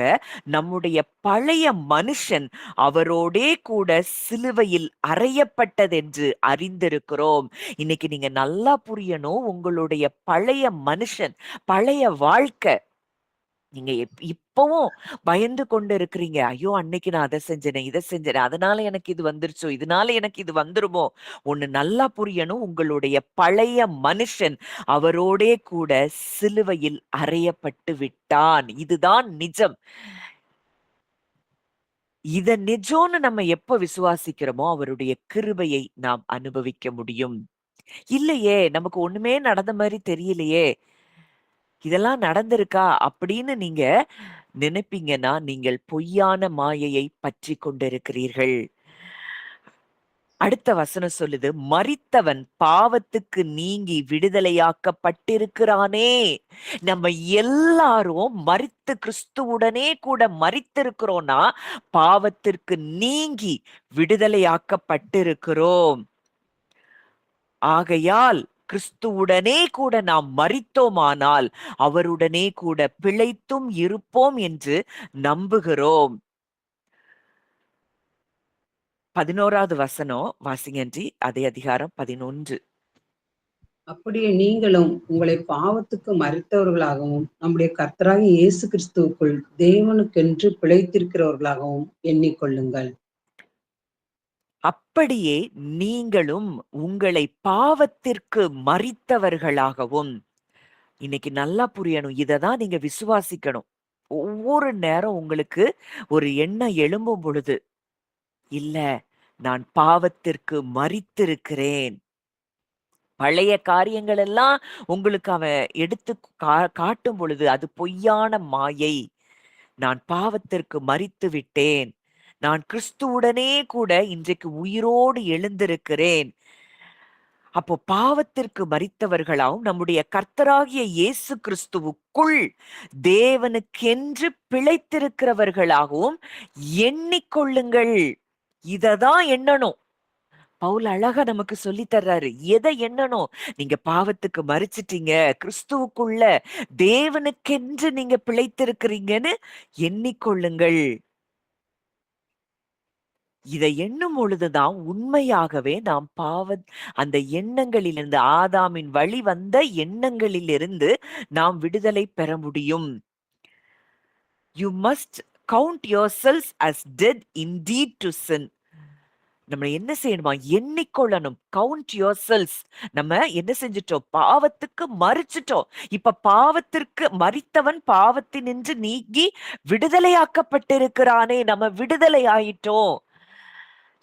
நம்முடைய பழைய மனுஷன் அவரோடே கூட சிலுவையில் அறையப்பட்டதென்று அறிந்திருக்கிறோம். இன்னைக்கு நீங்க நல்லா புரியணும். உங்களுடைய பழைய மனுஷன், பழைய வாழ்க்கை நீங்க இப்பவும் பயந்து கொண்டு இருக்கிறீங்க. ஐயோ! அன்னைக்கு நான் அத செஞ்சேனே, இத செஞ்சேனே. அதனால எனக்கு இது வந்துருச்சோ, இதனால எனக்கு இது வந்துருமோ? ஒண்ணு நல்லா புரியணும். உங்களுடைய பழைய மனுஷன் அவரோடே கூட சிலுவையில் அறையப்பட்டு விட்டான். இதுதான் நிஜம். இத நிஜம்னு நம்ம எப்ப விசுவாசிக்கிறோமோ, அவருடைய கிருபையை நாம் அனுபவிக்க முடியும். இல்லையே, நமக்கு ஒண்ணுமே நடந்த மாரி தெரியலையே. இதெல்லாம் நடந்திருக்கா? அப்படின்னு நீங்க நினைப்பீங்கன்னா, நீங்கள் பொய்யான மாயையை பற்றிக் கொண்டிருக்கிறீர்கள். அடுத்த வசனம் சொல்லுது, மரித்தவன் பாவத்துக்கு நீங்கி விடுதலையாக்கப்பட்டிருக்கிறானே. நம்ம எல்லாரும் மரித்து கிறிஸ்துவுடனே கூட மரித்திருக்கிறோம்னா, பாவத்திற்கு நீங்கி விடுதலையாக்கப்பட்டிருக்கிறோம். ஆகையால் கிறிஸ்துவுடனே கூட நாம் மரித்தோமானால் அவருடனே கூட பிழைத்தும் இருப்போம் என்று நம்புகிறோம். 11வது வசனம் வாசிங்கன்றி அதே அதிகாரம் 11. அப்படியே நீங்களும் உங்களை பாவத்துக்கு மரித்தவர்களாகவும் நம்முடைய கர்த்தராகிய இயேசு கிறிஸ்துவுக்குள் தேவனுக்கென்று பிழைத்திருக்கிறவர்களாகவும் எண்ணிக்கொள்ளுங்கள். அப்படியே நீங்களும் உங்களை பாவத்திற்கு மரித்தவர்களாகவும் இன்னைக்கு நல்லா புரியணும். இததான் நீங்க விசுவாசிக்கணும். ஒவ்வொரு நேரம் உங்களுக்கு ஒரு எண்ணம் எழும்பும் பொழுது, இல்ல நான் பாவத்திற்கு மரித்திருக்கிறேன். பழைய காரியங்கள் எல்லாம் உங்களுக்கு அவன் எடுத்து காட்டும் பொழுது, அது பொய்யான மாயை. நான் பாவத்திற்கு மரித்து விட்டேன். நான் கிறிஸ்துவுடனே கூட இன்றைக்கு உயிரோடு எழுந்திருக்கிறேன். அப்போ பாவத்திற்கு மரித்தவர்களாவும் நம்முடைய கர்த்தராகிய இயேசு கிறிஸ்துவுக்குள் தேவனுக்கென்று பிழைத்திருக்கிறவர்களாகவும் எண்ணிக்கொள்ளுங்கள். இததான் எண்ணணும். பவுல் அழகா நமக்கு சொல்லி தர்றாரு. எதை எண்ணணும்? நீங்க பாவத்துக்கு மரிச்சிட்டீங்க. கிறிஸ்துவுக்குள்ள தேவனுக்கென்று நீங்க பிழைத்திருக்கிறீங்கன்னு எண்ணிக்கொள்ளுங்கள். இதை எண்ணும் பொழுதுதான் உண்மையாகவே நாம் அந்த எண்ணங்களிலிருந்து ஆதாமின் வழி வந்த எண்ணங்களிலிருந்து நாம் விடுதலை பெற முடியும். You must count yourselves as dead indeed to sin. நம்ம என்ன செய்யணுமா? எண்ணிக்கொள்ளணும். Count your cells. நம்ம என்ன செஞ்சுட்டோம்? பாவத்துக்கு மரிச்சிட்டோம். இப்ப பாவத்திற்கு மரித்தவன் பாவத்தினின்று நீங்கி விடுதலையாக்கப்பட்டிருக்கிறானே. நம்ம விடுதலை ஆயிட்டோம்.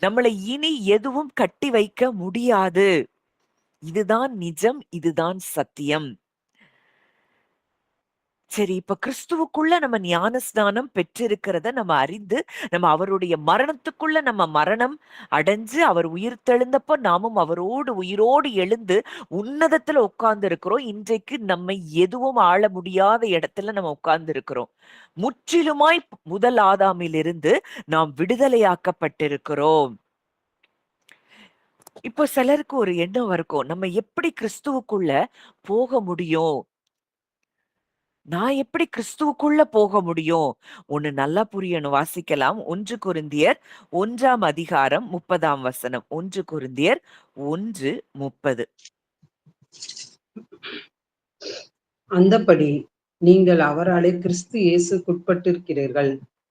நம்மளை இனி எதுவும் கட்டி வைக்க முடியாது. இதுதான் நிஜம். இதுதான் சத்தியம். சரி, இப்ப கிறிஸ்துவுக்குள்ள நம்ம ஞான ஸ்நானம் பெற்றிருக்கிறத நம்ம அறிந்து, நம்ம அவருடைய மரணத்துக்குள்ள நம்ம மரணம் அடைஞ்சு, அவர் உயிர்த்தெழுந்தப்போ நாமும் அவரோடு உயிரோடு எழுந்து உன்னதத்துல உட்கார்ந்து இருக்கிறோம். இன்றைக்கு நம்மை எதுவும் ஆள முடியாத இடத்துல நம்ம உட்கார்ந்து இருக்கிறோம். முற்றிலுமாய் முதல் ஆதாமிலிருந்து நாம் விடுதலையாக்கப்பட்டிருக்கிறோம். இப்போ சிலருக்கு ஒரு எண்ணம் இருக்கும். நம்ம எப்படி கிறிஸ்துவுக்குள்ள போக முடியும்? நான் எப்படி கிறிஸ்துவுக்குள்ள போக முடியும்? ஒண்ணு நல்லா புரியணும். வாசிக்கலாம். 1 கொரிந்தியர் 1ஆம் அதிகாரம் 30ஆம் வசனம். 1 கொரிந்தியர் 1:30. அந்தப்படி நீங்கள் அவராலே கிறிஸ்து இயேசுக்குட்பட்டிருக்கிறீர்கள்.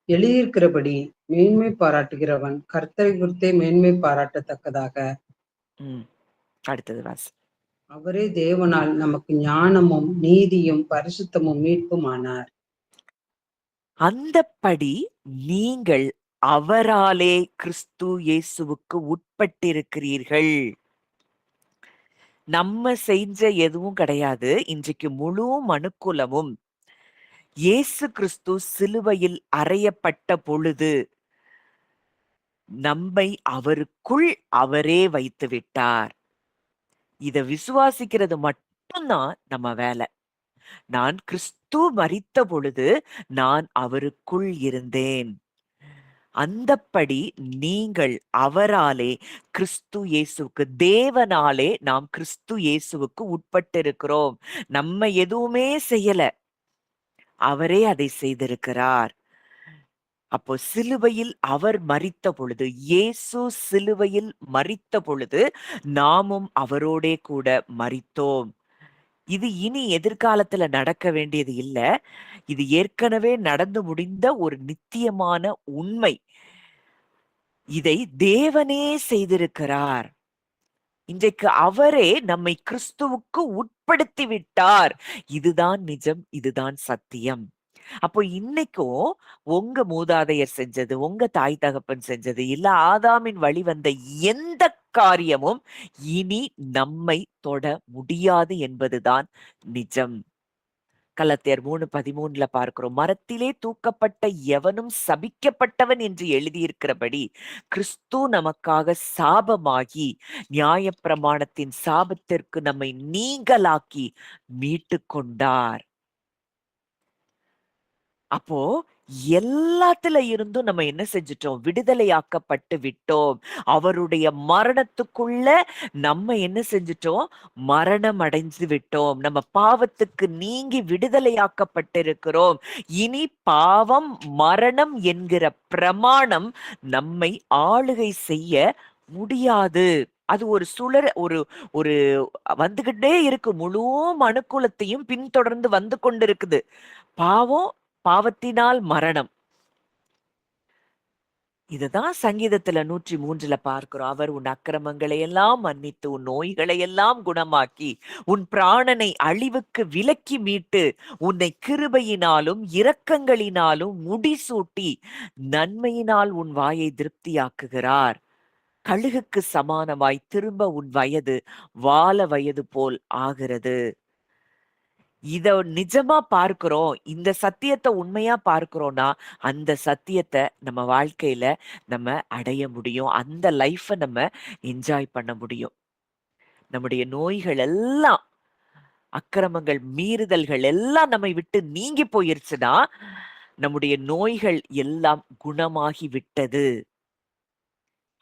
எழுதியிருக்கிறபடி மேன்மை பாராட்டுகிறவன் கர்த்தரை குறித்தே மேன்மை பாராட்டத்தக்கதாக ம். அடுத்தது வாசி. அவரே தேவனால் நமக்கு ஞானமும் நீதியும் பரிசுத்தமும் மீட்பும் ஆனார். அந்தப்படி நீங்கள் அவராலே கிறிஸ்து இயேசுவுக்கு உட்பட்டிருக்கிறீர்கள். நம்ம செஞ்ச எதுவும் கிடையாது. இன்றைக்கு முழு மனுக்குலமும் இயேசு கிறிஸ்து சிலுவையில் அறையப்பட்ட பொழுது நம்மை அவருக்குள் அவரே வைத்து விட்டார். இத விசுவாசிக்கிறது மட்டும்தான் நம்ம வேலை. நான் கிறிஸ்து மரித்த பொழுது நான் அவருக்குள் இருந்தேன். அந்தப்படி நீங்கள் அவராலே கிறிஸ்து இயேசுவுக்கு தேவனாலே நாம் கிறிஸ்து இயேசுவுக்கு உட்பட்டிருக்கிறோம். நம்ம எதுவுமே செய்யல. அவரே அதை செய்திருக்கிறார். அப்போ சிலுவையில் அவர் மரித்த பொழுது, இயேசு சிலுவையில் மரித்த பொழுது நாமும் அவரோடே கூட மரித்தோம். இது இனி எதிர்காலத்துல நடக்க வேண்டியது இல்ல. இது ஏற்கனவே நடந்து முடிந்த ஒரு நித்தியமான உண்மை. இதை தேவனே செய்திருக்கிறார். இன்றைக்கு அவரே நம்மை கிறிஸ்துவுக்கு உட்படுத்தி விட்டார். இதுதான் நிஜம், இதுதான் சத்தியம். அப்போ இன்னைக்கும் உங்க மூதாதையர் செஞ்சது, உங்க தாய் தகப்பன் செஞ்சது, இல்ல ஆதாமின் வழி வந்த எந்த காரியமும் இனி நம்மை தொட முடியாது என்பதுதான் நிஜம். கலத்தியர் 3:13 பார்க்கிறோம். மரத்திலே தூக்கப்பட்ட எவனும் சபிக்கப்பட்டவன் என்று எழுதியிருக்கிறபடி கிறிஸ்து நமக்காக சாபமாகி நியாயப்பிரமாணத்தின் சாபத்திற்கு நம்மை நீங்கலாக்கி மீட்டுக் கொண்டார். அப்போ எல்லாத்துல இருந்தும் நம்ம என்ன செஞ்சுட்டோம்? விடுதலையாக்கப்பட்டு விட்டோம். அவருடைய மரணத்துக்குள்ள நம்ம என்ன செஞ்சுட்டோம்? மரணம் அடைந்து விட்டோம். நம்ம பாவத்துக்கு நீங்கி விடுதலையாக்கப்பட்டிருக்கிறோம். இனி பாவம், மரணம் என்கிற பிரமாணம் நம்மை ஆளுகை செய்ய முடியாது. அது ஒரு ஒரு ஒரு வந்துகிட்டே இருக்கு. முழு மனுக்குலத்தையும் பின்தொடர்ந்து வந்து கொண்டிருக்குது. பாவம், பாவத்தினால் மரணம். இதுதான் சங்கீதத்துல 103 பார்க்கிறோம். அவர் உன் அக்கிரமங்களை எல்லாம் மன்னித்து, உன் நோய்களை எல்லாம் குணமாக்கி, உன் பிராணனை அழிவுக்கு விலக்கி மீட்டு, உன்னை கிருபையினாலும் இரக்கங்களினாலும் முடிசூட்டி, நன்மையினால் உன் வாயை திருப்தியாக்குகிறார். கழுகுக்கு சமானமாய் திரும்ப உன் வயது வால வயது போல் ஆகிறது. இத நிஜமா பார்க்கிறோம். இந்த சத்தியத்த உண்மையா பார்க்கிறோம்னா, அந்த சத்தியத்த நம்ம வாழ்க்கையில நம்ம அடைய முடியும். அந்த லைஃப நம்ம என்ஜாய் பண்ண முடியும். நம்முடைய நோய்கள் எல்லாம், அக்கிரமங்கள், மீறுதல்கள் எல்லாம் நம்மை விட்டு நீங்கி போயிருச்சுன்னா, நம்முடைய நோய்கள் எல்லாம் குணமாகி விட்டது.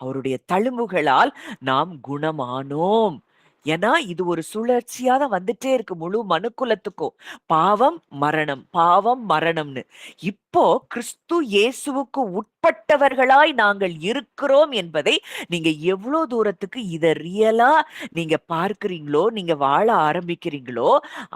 அவருடைய தழும்புகளால் நாம் குணமானோம். ஏன்னா இது ஒரு சுழற்சியா தான் வந்துட்டே இருக்கு முழு மனுக்குலத்துக்கும். பாவம், மரணம், பாவம், மரணம்னு. இப்போ கிறிஸ்து இயேசுவுக்கு உட்பட்டவர்களாய் நாங்கள் இருக்கிறோம் என்பதை நீங்க எவ்வளோ தூரத்துக்கு இத ரியலா நீங்க பார்க்கிறீங்களோ, நீங்க வாழ ஆரம்பிக்கிறீங்களோ,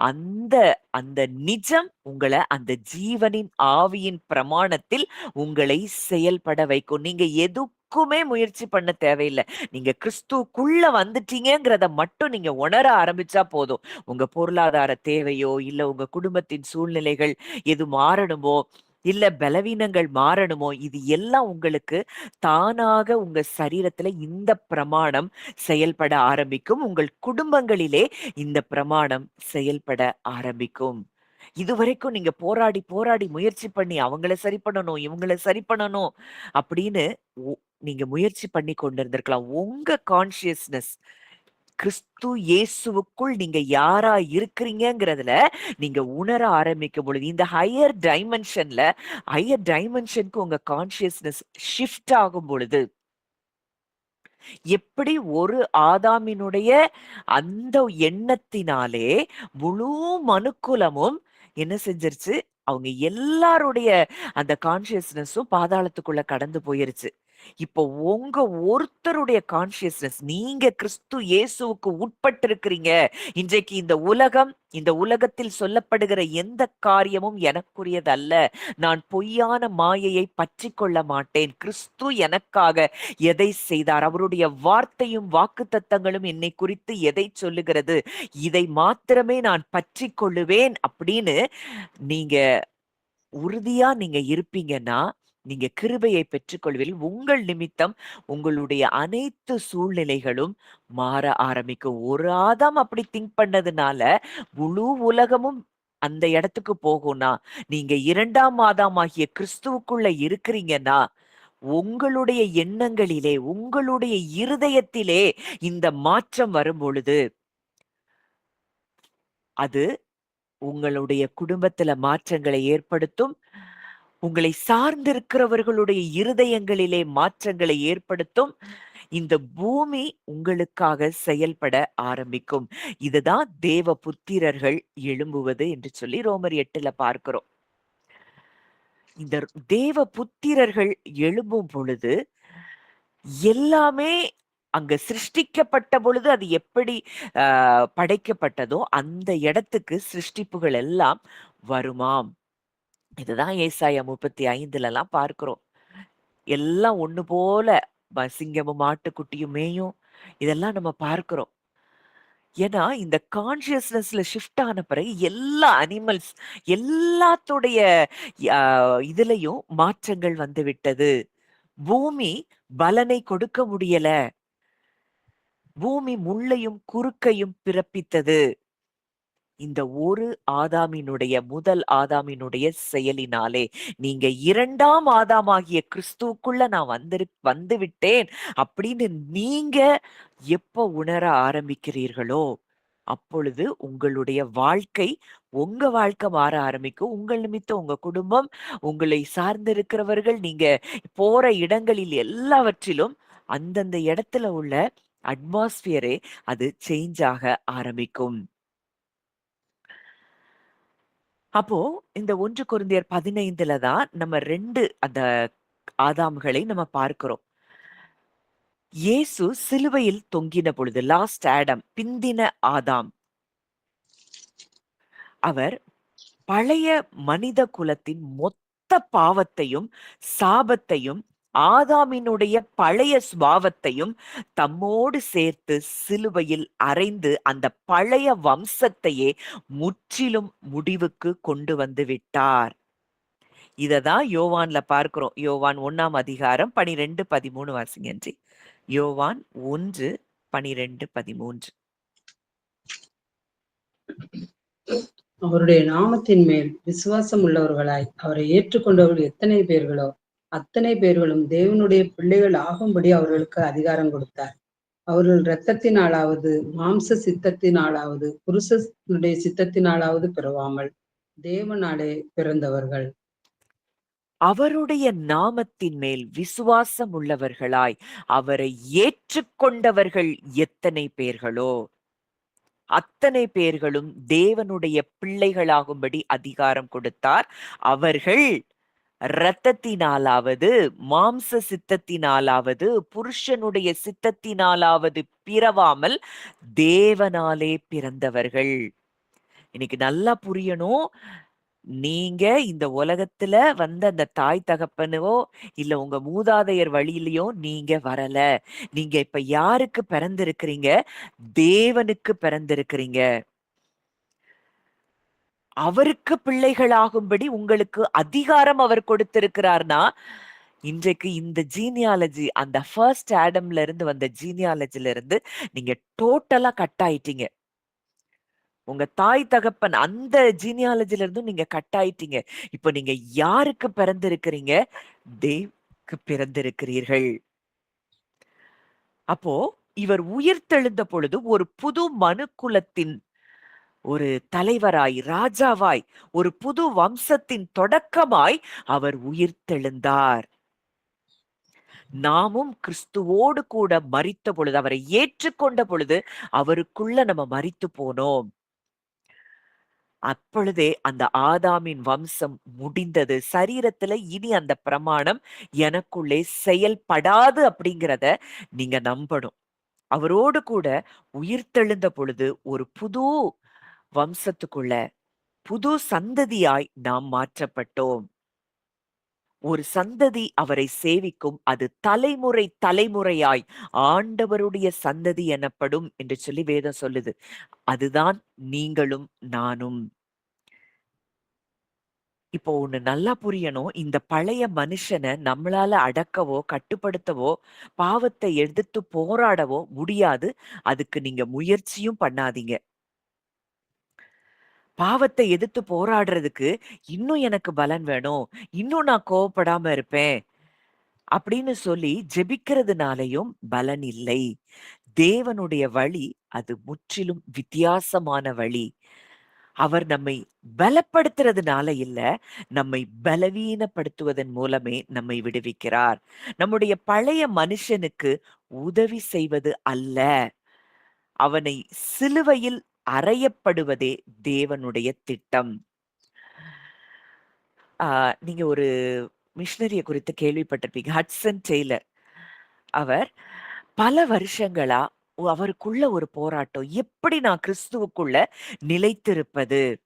அந்த அந்த நிஜம் உங்கள அந்த ஜீவனின் ஆவியின் பிரமாணத்தில் உங்களை செயல்பட வைக்கும். நீங்க எதுக்குமே முயற்சி பண்ண தேவையில்ல. நீங்க கிறிஸ்துவுக்குள்ள வந்துட்டீங்கங்கிறத மட்டும் நீங்க உணர ஆரம்பிச்சா போதும். உங்க பொருளாதார தேவையோ, இல்ல உங்க குடும்பத்தின் சூழ்நிலைகள் எது மாறணுமோ, இல்ல பலவீனங்கள் மாறணுமோ, இது எல்லாம் உங்களுக்கு தானாக உங்க சரீரத்துல இந்த பிரமாணம் செயல்பட ஆரம்பிக்கும். உங்கள் குடும்பங்களிலே இந்த பிரமாணம் செயல்பட ஆரம்பிக்கும். இதுவரைக்கும் நீங்க போராடி, போராடி முயற்சி பண்ணி அவங்கள சரி பண்ணணும், இவங்கள சரி பண்ணணும் அப்படின்னு நீங்க முயற்சி பண்ணி கொண்டிருந்திருக்கலாம். உங்க கான்ஷியஸ்னஸ் கிறிஸ்து இயேசுவுக்குள் நீங்க யாரா இருக்கிறீங்கங்கிறதுல நீங்க உணர ஆரம்பிக்கும் பொழுது, இந்த ஹையர் டைமென்ஷனுக்கு உங்க கான்ஷியஸ்னஸ் ஷிஃப்ட் ஆகும் பொழுது, எப்படி ஒரு ஆதாமினுடைய அந்த எண்ணத்தினாலே முழு மனுக்குலமும் என்ன செஞ்சிருச்சு? அவங்க எல்லாருடைய அந்த கான்ஷியஸ்னஸும் பாதாளத்துக்குள்ள கடந்து போயிருச்சு. இப்போ உங்க ஒருத்தருடைய கான்ஷியஸ்னஸ், நீங்க கிறிஸ்து இயேசுவுக்கு உட்பட்டிருக்கிறீங்க. இன்றைக்கு இந்த உலகத்தில் சொல்லப்படுகிற எந்த காரியமும் எனக்குரியதல்ல. நான் பொய்யான மாயையை பற்றிக் கொள்ள மாட்டேன். கிறிஸ்து எனக்காக எதை செய்தார்? அவருடைய வார்த்தையும் வாக்குத்தத்தங்களும் என்னை குறித்து எதை சொல்லுகிறது? இதை மாத்திரமே நான் பற்றிக் கொள்ளுவேன் அப்படின்னு நீங்க உறுதியா நீங்க இருப்பீங்கன்னா, நீங்க கிருபையை பெற்றுக்கொள்வீர்கள். உங்கள் நிமித்தம் உங்களுடைய அனைத்து சூழ்நிலைகளும் மாற ஆரம்பிக்கும். ஒரு ஆதாம் அப்படி திங்க் பண்ணதுனால, முழு உலகமும் அந்த இடத்துக்கு போகும்னா, நீங்க 2ஆம் ஆதாமாகிய கிறிஸ்துவுக்குள்ள இருக்கிறீங்கன்னா, உங்களுடைய எண்ணங்களிலே, உங்களுடைய இருதயத்திலே இந்த மாற்றம் வரும்பொழுது, அது உங்களுடைய குடும்பத்தில மாற்றங்களை ஏற்படுத்தும். உங்களை சார்ந்திருக்கிறவர்களுடைய இருதயங்களிலே மாற்றங்களை ஏற்படுத்தும். இந்த பூமி உங்களுக்காக செயல்பட ஆரம்பிக்கும். இதுதான் தேவ புத்திரர்கள் எழும்புவது என்று சொல்லி ரோமர் 8ல பார்க்கிறோம். இந்த தேவ புத்திரர்கள் எழும்பும் பொழுது எல்லாமே அங்க சிருஷ்டிக்கப்பட்ட பொழுது அது எப்படி படைக்கப்பட்டதோ அந்த இடத்துக்கு சிருஷ்டிப்புகள் எல்லாம் வருமாம். இதுதான் ஏசாயா 35லலாம் பார்க்கிறோம். எல்லாம் ஒண்ணு போல சிங்கமும் ஆட்டுக்குட்டியும் மேயும். இதெல்லாம் நம்ம பார்க்கிறோம். ஏன்னா, இந்த கான்ஷியஸ்னஸ்ல ஷிஃப்ட் ஆன பிறகு எல்லா அனிமல்ஸ் எல்லாத்துடைய அ இதுலயும் மாற்றங்கள் வந்துவிட்டது. பூமி பலனை கொடுக்க முடியல. பூமி முள்ளையும் குறுக்கையும் பிறப்பித்தது. இந்த முதல் ஆதாமினுடைய செயலினாலே. நீங்க 2ஆம் ஆதாமாகிய கிறிஸ்துவுக்குள்ள நான் வந்துவிட்டேன் அப்படின்னு நீங்க எப்ப உணர ஆரம்பிக்கிறீர்களோ, அப்பொழுது உங்களுடைய உங்க வாழ்க்கை மாற ஆரம்பிக்கும். உங்கள் நிமித்தம் உங்க குடும்பம், உங்களை சார்ந்திருக்கிறவர்கள், நீங்க போற இடங்களில் எல்லாவற்றிலும் அந்தந்த இடத்துல உள்ள அட்மாஸ்பியரே அது சேஞ்ச் ஆக ஆரம்பிக்கும். அப்போ இந்த 1 கொரிந்தியர் 15ல தான் நம்ம 2 அந்த ஆதாம்களை நம்ம பார்க்கிறோம். இயேசு சிலுவையில் தொங்கின பொழுது, லாஸ்ட் ஆடம், பிந்தின ஆதாம். அவர் பழைய மனித குலத்தின் மொத்த பாவத்தையும், சாபத்தையும், ஆதாமினுடைய பழைய சுபாவத்தையும் தம்மோடு சேர்த்து சிலுவையில் அறைந்து அந்த பழைய வம்சத்தையே முற்றிலும் முடிவுக்கு கொண்டு வந்து விட்டார். இததான் யோவான்ல பார்க்கிறோம். யோவான் 1ஆம் அதிகாரம் 12, 13 வாசிங்க ஆன்ட்டி. யோவான் 1, 12, 13. அவருடைய நாமத்தின் மேல் விசுவாசம் உள்ளவர்களாய் அவரை ஏற்றுக்கொண்டவர்கள் எத்தனை பேர்களோ அத்தனை பேர்களும் தேவனுடைய பிள்ளைகள் ஆகும்படி அவர்களுக்கு அதிகாரம் கொடுத்தார். அவர்கள் இரத்தத்தினாலாவது மாம்ச சித்தத்தினாலாவது புருஷனுடைய சித்தத்தினாலாவது பிறவாமல் தேவனாலே பிறந்தவர்கள். அவருடைய நாமத்தின் மேல் விசுவாசம் உள்ளவர்களாய் அவரை ஏற்றுக்கொண்டவர்கள் எத்தனை பேர்களோ அத்தனை பேர்களும் தேவனுடைய பிள்ளைகளாகும்படி அதிகாரம் கொடுத்தார். அவர்கள் இரத்தத்தினாலாவது, மாம்ச சித்தத்தினாலாவது, புருஷனுடைய சித்தத்தினாலாவது பிறவாமல் தேவனாலே பிறந்தவர்கள். இன்னைக்கு நல்லா புரியணும். நீங்க இந்த உலகத்துல வந்த அந்த தாய் தகப்பனவோ, இல்ல உங்க மூதாதையர் வழியிலயோ நீங்க வரல. நீங்க இப்ப யாருக்கு பிறந்திருக்கிறீங்க? தேவனுக்கு பிறந்திருக்கிறீங்க. அவருக்கு பிள்ளைகளாகும்படி உங்களுக்கு அதிகாரம் அவர் கொடுத்திருக்கிறார்னா, இன்றைக்கு இந்த ஜீனியாலஜி, அந்த ஃபர்ஸ்ட் ஆடம்ல இருந்து வந்த ஜீனியாலஜில இருந்து நீங்க டோட்டலா கட் ஆயிட்டீங்க. உங்க தாய் தகப்பன் அந்த ஜீனியாலஜில இருந்தும் நீங்க கட் ஆயிட்டீங்க. இப்ப நீங்க யாருக்கு பிறந்திருக்கிறீங்க? தேவனுக்கு பிறந்திருக்கிறீர்கள். அப்போ இவர் உயிர்த்தெழுந்த பொழுது ஒரு புது மனுக்குலத்தின் ஒரு தலைவராய், ராஜாவாய், ஒரு புது வம்சத்தின் தொடக்கமாய் அவர் உயிர்த்தெழுந்தார். நாமும் கிறிஸ்துவோடு கூட மரித்த பொழுது, அவரை ஏற்றுக்கொண்ட பொழுது அவருக்குள்ள நம்ம மரித்து போனோம். அப்பொழுதே அந்த ஆதாமின் வம்சம் முடிந்தது. சரீரத்துல இனி அந்த பிரமாணம் எனக்குள்ளே செயல்படாது அப்படிங்கிறத நீங்க நம்பணும். அவரோடு கூட உயிர்த்தெழுந்த பொழுது ஒரு புது வம்சத்துக்குள்ள, புது சந்ததியாய் நாம் மாற்றப்பட்டோம். ஒரு சந்ததி அவரை சேவிக்கும். அது தலைமுறை தலைமுறையாய் ஆண்டவருடைய சந்ததி எனப்படும் என்று சொல்லி வேதம் சொல்லுது. அதுதான் நீங்களும் நானும். இப்போ ஒண்ணு நல்லா புரியணும். இந்த பழைய மனுஷன நம்மளால அடக்கவோ, கட்டுப்படுத்தவோ, பாவத்தை எதிர்த்து போராடவோ முடியாது. அதுக்கு நீங்க முயற்சியும் பண்ணாதீங்க. பாவத்தை எதிர்த்து போராடுறதுக்கு, இன்னும் எனக்கு பலன் வேணும். இன்னும் நான் கோவப்படாம இருப்பேன். அப்படின்னு சொல்லி ஜெபிக்கிறதுனாலயும் பலன் இல்லை. தேவனுடைய வழி அது முற்றிலும் வித்தியாசமான வழி. அவர் நம்மை பலப்படுத்துறதுனால இல்ல, நம்மை பலவீனப்படுத்துவதன் மூலமே நம்மை விடுவிக்கிறார். நம்முடைய பழைய மனுஷனுக்கு உதவி செய்வது அல்ல, அவனை சிலுவையில் அறையப்படுவதே தேவனுடைய திட்டம். ஆ, நீங்க ஒரு மிஷனரிய குறித்து கேள்விப்பட்டிருப்பீங்க. ஹட்சன் டெய்லர். அவர் பல வருஷங்களா அவருக்குள்ள ஒரு போராட்டம். எப்படி நான் கிறிஸ்துவுக்குள்ள நிலைத்திருப்பது?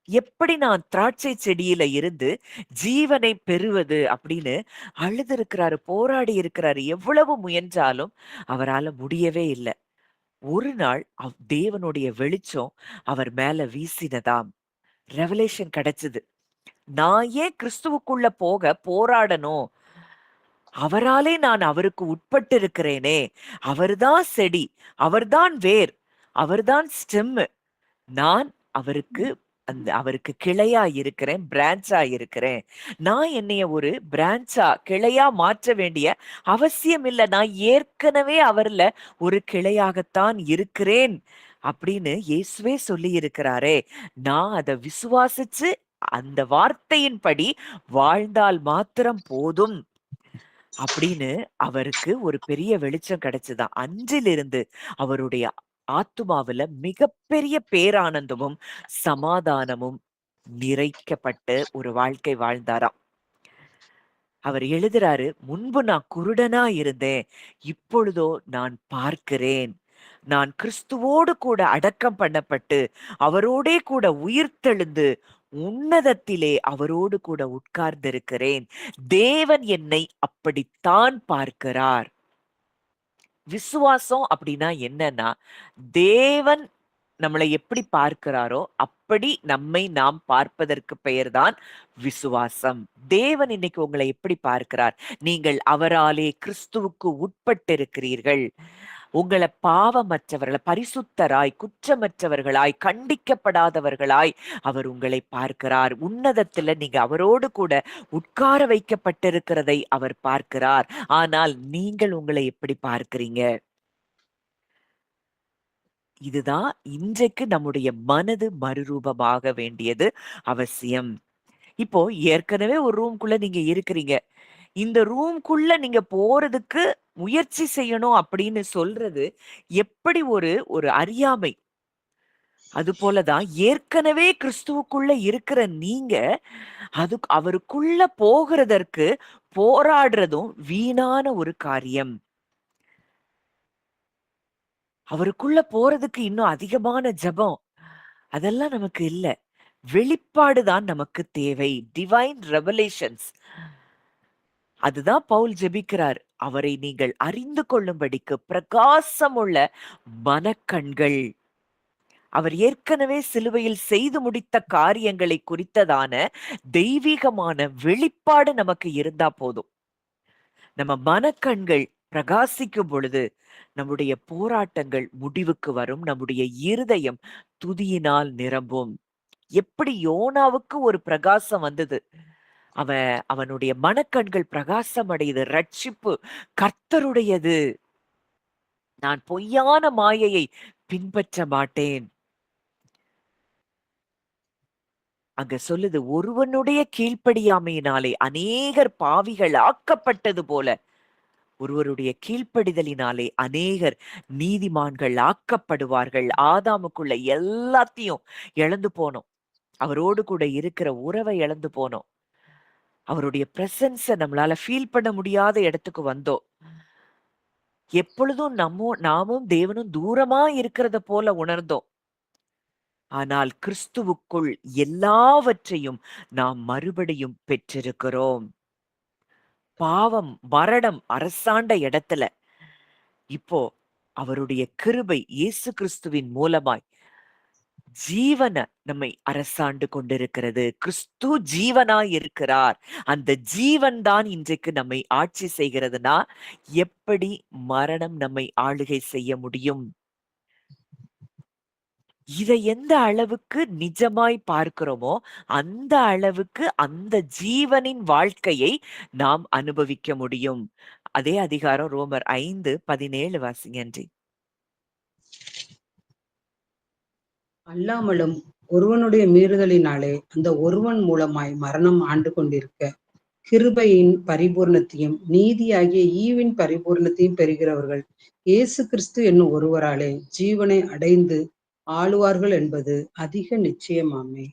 எப்படி நான் திராட்சை செடியில இருந்து ஜீவனை பெறுவது? அப்படின்னு அழுதிருக்கிறாரு, போராடி இருக்கிறாரு. எவ்வளவு முயன்றாலும் அவரால முடியவே இல்ல. ஒரு நாள் தேவனுடைய வெளிச்சம் அவர் மேல வீசினதாம். ரெவலேஷன் கிடைச்சது. நான் ஏன் கிறிஸ்துவுக்குள்ள போக போராடணும்? அவராலே நான் அவருக்கு உட்பட்டு இருக்கிறேனே. அவர்தான் செடி, அவர்தான் வேர், அவர்தான் ஸ்டெம்மு. நான் அவருக்கு அவருக்கு கிளையா இருக்கிறேன், பிரான்ச்சா இருக்கிறேன். நான் என்னைய ஒரு பிரான்ச்சா, கிளையா மாற்ற வேண்டிய அவசியம் இல்ல. நான் ஏற்கனவே அவர்ல ஒரு கிளையாகத்தான் இருக்கிறேன் அப்படின்னு இயேசுவே சொல்லி இருக்கிறாரே. நான் அத விசுவாசிச்சு அந்த வார்த்தையின்படி வாழ்ந்தால் மாத்திரம் போதும் அப்படின்னு அவருக்கு ஒரு பெரிய வெளிச்சம் கிடைச்சுதான். அன்றிலிருந்து அவருடைய ஆத்துமாவுல மிகப்பெரிய பேரானந்தமும், சமாதானமும் நிறைக்கப்பட்டு ஒரு வாழ்க்கை வாழ்ந்தாராம். அவர் எழுதுறாரு, "முன்பு நான் குருடனா இருந்தேன். இப்பொழுதோ நான் பார்க்கிறேன். நான் கிறிஸ்துவோடு கூட அடக்கம் பண்ணப்பட்டு, அவரோடே கூட உயிர்த்தெழுந்து, உன்னதத்திலே அவரோடு கூட உட்கார்ந்திருக்கிறேன். தேவன் என்னை அப்படித்தான் பார்க்கிறார்." விசுவாசம் அப்படின்னா என்னன்னா, தேவன் நம்மளை எப்படி பார்க்கிறாரோ, அப்படி நம்மை நாம் பார்ப்பதற்கு பெயர்தான் விசுவாசம். தேவன் இன்னைக்கு உங்களை எப்படி பார்க்கிறார்? நீங்கள் அவராலே கிறிஸ்துவுக்கு உட்பட்டிருக்கிறீர்கள். உங்கள பாவமற்றவர்கள பரிசுத்தராய், குற்றமற்றவர்களாய், கண்டிக்கப்படாதவர்களாய் அவர் உங்களை பார்க்கிறார். உன்னதத்துல நீங்க அவரோடு கூட உட்கார வைக்கப்பட்டிருக்கிறதை அவர் பார்க்கிறார். ஆனால் நீங்கள் உங்களை எப்படி பார்க்கிறீங்க? இதுதான் இன்றைக்கு நம்முடைய மனது மறுரூபமாக வேண்டியது அவசியம். இப்போ ஏற்கனவே ஒரு ரூம்குள்ள நீங்க இருக்கிறீங்க. இந்த ரூம்குள்ள நீங்க போறதுக்கு முயற்சி செய்யணும் அப்படின்னு சொல்றது எப்படி ஒரு ஒரு அறியாமை. அதுபோலதான் ஏற்கனவே கிறிஸ்துவுக்குள்ள இருக்கிற நீங்க அவருக்குள்ள போகிறதற்கு போராடுறதும் வீணான ஒரு காரியம். அவருக்குள்ள போறதுக்கு இன்னும் அதிகமான ஜெபம் அதெல்லாம் நமக்கு இல்ல. வெளிப்பாடு தான் நமக்கு தேவை. Divine revelations. அதுதான் பவுல் ஜெபிக்கிறார். அவரை நீங்கள் அறிந்து கொள்ளும்படிக்கு பிரகாசமுள்ள மனக்கண்கள். அவர் ஏற்கனவே சிலுவையில் செய்து முடித்த காரியங்களை குறித்ததான தெய்வீகமான வெளிப்பாடு நமக்கு இருந்தா போதும். நம்ம மனக்கண்கள் பிரகாசிக்கும் பொழுது நம்முடைய போராட்டங்கள் முடிவுக்கு வரும். நம்முடைய இருதயம் துதியினால் நிரம்பும். எப்படி யோனாவுக்கு ஒரு பிரகாசம் வந்தது. அவனுடைய மனக்கண்கள் பிரகாசம் அடையுது. ரட்சிப்பு கர்த்தருடையது. நான் பொய்யான மாயையை பின்பற்ற மாட்டேன். அங்க சொல்லுது, ஒருவனுடைய கீழ்ப்படியாமையினாலே அநேகர் பாவிகள் ஆக்கப்பட்டது போல ஒருவருடைய கீழ்ப்படிதலினாலே அநேகர் நீதிமான்கள் ஆக்கப்படுவார்கள். ஆதாமுக்குள்ள எல்லாத்தையும் இழந்து போனோம். அவரோடு கூட இருக்கிற உறவை இழந்து போனோம். அவருடைய பிரசன்ஸ நம்மளால ஃபீல் பண்ண முடியாத இடத்துக்கு வந்தோம். எப்பொழுதும் நாமும் தேவனும் தூரமா இருக்கிறத போல உணர்ந்தோம். ஆனால் கிறிஸ்துவுக்குள் எல்லாவற்றையும் நாம் மறுபடியும் பெற்றிருக்கிறோம். பாவம், மரணம் அரசாண்ட இடத்துல இப்போ அவருடைய கிருபை இயேசு கிறிஸ்துவின் மூலமாய் ஜீவன நம்மை அரசாண்டு கொண்டிருக்கிறது. கிறிஸ்து ஜீவனாய் இருக்கிறார். அந்த ஜீவன் தான் இன்றைக்கு நம்மை ஆட்சி செய்கிறதுனா, எப்படி மரணம் நம்மை ஆளுகை செய்ய முடியும்? இதை எந்த அளவுக்கு நிஜமாய் பார்க்கிறோமோ, அந்த அளவுக்கு அந்த ஜீவனின் வாழ்க்கையை நாம் அனுபவிக்க முடியும். அதே அதிகாரம் ரோமர் 5:17 வாசிங்க ஆன்ட்டி. அல்லாமலும் ஒருவனுடைய மீறுதலினாலே அந்த ஒருவன் மூலமாய் மரணம் ஆண்டு கொண்டிருக்க, கிருபையின் பரிபூரணத்தையும் நீதியாகிய ஈவின் பரிபூரணத்தையும் பெறுகிறவர்கள் இயேசு கிறிஸ்து என்னும் ஒருவராலே ஜீவனை அடைந்து ஆளுவார்கள் என்பது அதிக நிச்சயமாமே.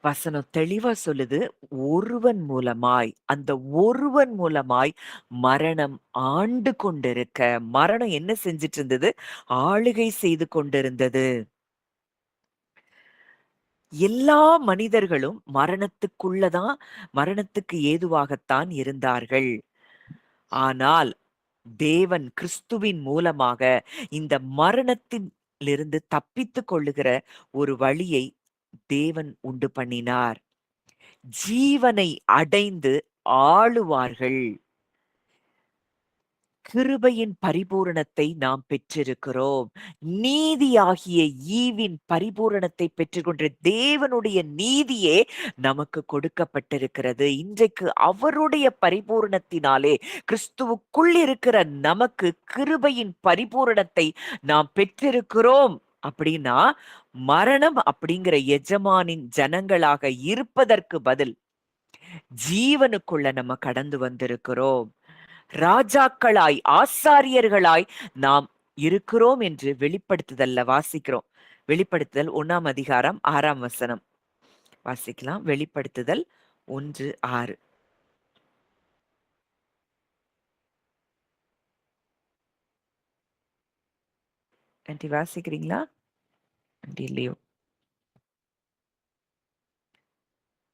வசனம் தெளிவா சொல்லுது. ஒருவன் மூலமாய், அந்த ஒருவன் மூலமாய் மரணம் ஆண்டு கொண்டிருக்க. மரணம் என்ன செஞ்சுட்டு இருந்தது? ஆளுகை செய்து கொண்டிருந்தது. எல்லா மனிதர்களும் மரணத்துக்கு ஏதுவாகத்தான் இருந்தார்கள். ஆனால் தேவன் கிறிஸ்துவின் மூலமாக இந்த மரணத்திலிருந்து தப்பித்துக் கொள்ளுகிற ஒரு வழியை தேவன் உண்டு பண்ணினார். ஜீவனை அடைந்து ஆளுவார்கள். கிருபையின் பரிபூரணத்தை நாம் பெற்றிருக்கிறோம். நீதியாகிய ஈவின் பரிபூரணத்தை பெற்றுக்கொண்ட தேவனுடைய நீதியே நமக்கு கொடுக்கப்பட்டிருக்கிறது. இன்றைக்கு அவருடைய பரிபூரணத்தினாலே கிறிஸ்துவுக்குள் இருக்கிற நமக்கு கிருபையின் பரிபூரணத்தை நாம் பெற்றிருக்கிறோம். அப்படின்னா மரணம் அப்படிங்கிற எஜமானின் ஜனங்களாக இருப்பதற்கு பதில் ஜீவனுக்குள்ள நம்ம கடந்து வந்திருக்கிறோம். ராஜாக்களாய் ஆசாரியர்களாய் நாம் இருக்கிறோம் என்று வெளிப்படுத்துதல்ல வாசிக்கிறோம். வெளிப்படுத்துதல் 1ஆம் அதிகாரம் 6ஆம் வசனம் வாசிக்கலாம். வெளிப்படுத்துதல் 1:6. ஆன்ட்டி வாசிக்கிறீங்களா? ஆன்ட்டி இல்லையோ?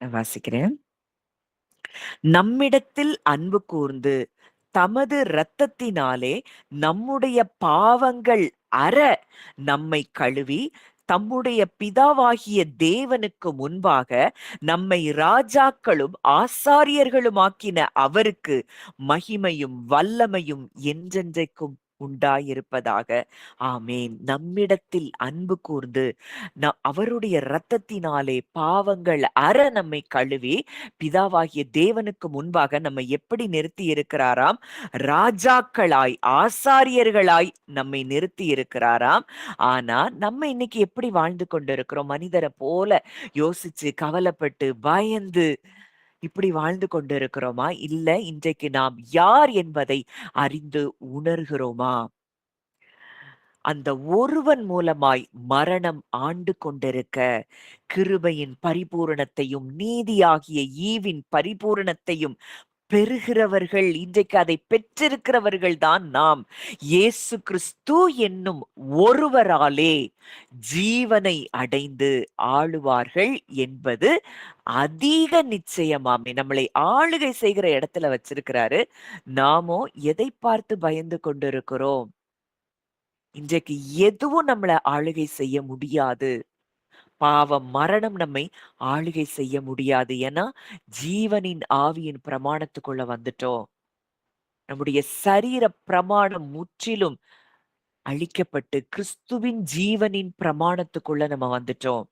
நான் வாசிக்கிறேன். நம்மிடத்தில் அன்பு கூர்ந்து தமது இரத்தத்தினாலே நம்முடைய பாவங்கள் அற நம்மை கழுவி தம்முடைய பிதாவாகிய தேவனுக்கு முன்பாக நம்மை ராஜாக்களும் ஆசாரியர்களுமாக்கின அவருக்கு மகிமையும் வல்லமையும் என்றென்றைக்கும் உண்டாயிருப்பதாக. ஆமேன். நம்மிடத்தில் அன்பு கூர்ந்து அவருடைய இரத்தத்தினாலே பாவங்கள் அற நம்மை கழுவி பிதாவாகிய தேவனுக்கு முன்பாக நம்ம எப்படி நிறுத்தி இருக்கிறாராம்? ராஜாக்களாய் ஆசாரியர்களாய் நம்மை நிறுத்தி இருக்கிறாராம். ஆனா நம்ம இன்னைக்கு எப்படி வாழ்ந்து கொண்டிருக்கிறோம்? மனிதரை போல யோசிச்சு கவலைப்பட்டு பயந்து இப்படி வாழ்ந்து கொண்டிருக்கிறோமா? இல்ல இன்றைக்கு நாம் யார் என்பதை அறிந்து உணர்கிறோமா? அந்த ஒருவன் மூலமாய் மரணம் ஆண்டு கொண்டிருக்க கிருபையின் பரிபூரணத்தையும் நீதியாகிய ஈவின் பரிபூரணத்தையும் பெறுகிறவர்கள், இன்றைக்கு அதை பெற்றிருக்கிறவர்கள் தான் நாம். இயேசு கிறிஸ்து என்னும் ஒருவராலே ஜீவனை அடைந்து ஆளுவார்கள் என்பது அதிக நிச்சயமாமே. நம்மளை ஆளுகை செய்கிற இடத்துல வச்சிருக்கிறாரு. நாமோ எதை பார்த்து பயந்து கொண்டிருக்கிறோம்? இன்றைக்கு எதுவும் நம்மள ஆளுகை செய்ய முடியாது. பாவம், மரணம் நம்மை ஆளுகை செய்ய முடியாது. ஏன்னா ஜீவனின் ஆவியின் பிரமாணத்துக்குள்ள வந்துட்டோம். நம்முடைய சரீர பிரமாணம் முற்றிலும் அழிக்கப்பட்டு கிறிஸ்துவின் ஜீவனின் பிரமாணத்துக்குள்ள நம்ம வந்துட்டோம்.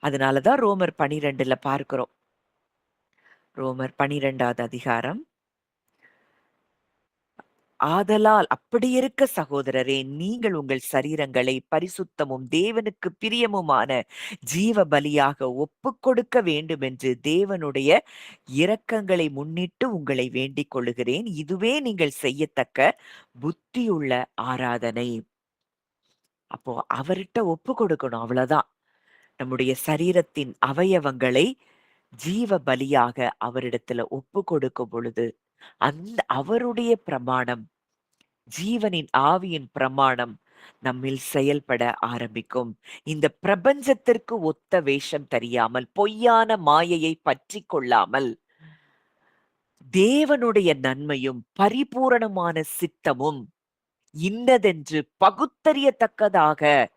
அதனாலதான் ரோமர் 12ல பார்க்கிறோம். ரோமர் 12வது அதிகாரம். ஆதலால் அப்படி இருக்க சகோதரரே, நீங்கள் உங்கள் சரீரங்களை பரிசுத்தமும் தேவனுக்கு பிரியமுமான ஜீவ பலியாக ஒப்புக் கொடுக்க வேண்டும் என்று தேவனுடைய இரக்கங்களை முன்னிட்டு உங்களை வேண்டிக் கொள்ளுகிறேன். இதுவே நீங்கள் செய்யத்தக்க புத்தியுள்ள ஆராதனை. அப்போ அவர்கிட்ட ஒப்பு கொடுக்கணும், அவ்வளவுதான். நம்முடைய சரீரத்தின் அவயவங்களை ஜீவ பலியாக அவரிடத்துல ஒப்பு கொடுக்கும் பொழுது, அவருடைய பிரமாணம், ஜீவனின் ஆவியின் பிரமாணம் நம்மில் செயல்பட ஆரம்பிக்கும். இந்த பிரபஞ்சத்திற்கு ஒத்த வேஷம் தெரியாமல், பொய்யான மாயையை பற்றிக் கொள்ளாமல், தேவனுடைய நன்மையும் பரிபூரணமான சித்தமும் இன்னதென்று பகுத்தறியத்தக்கதாக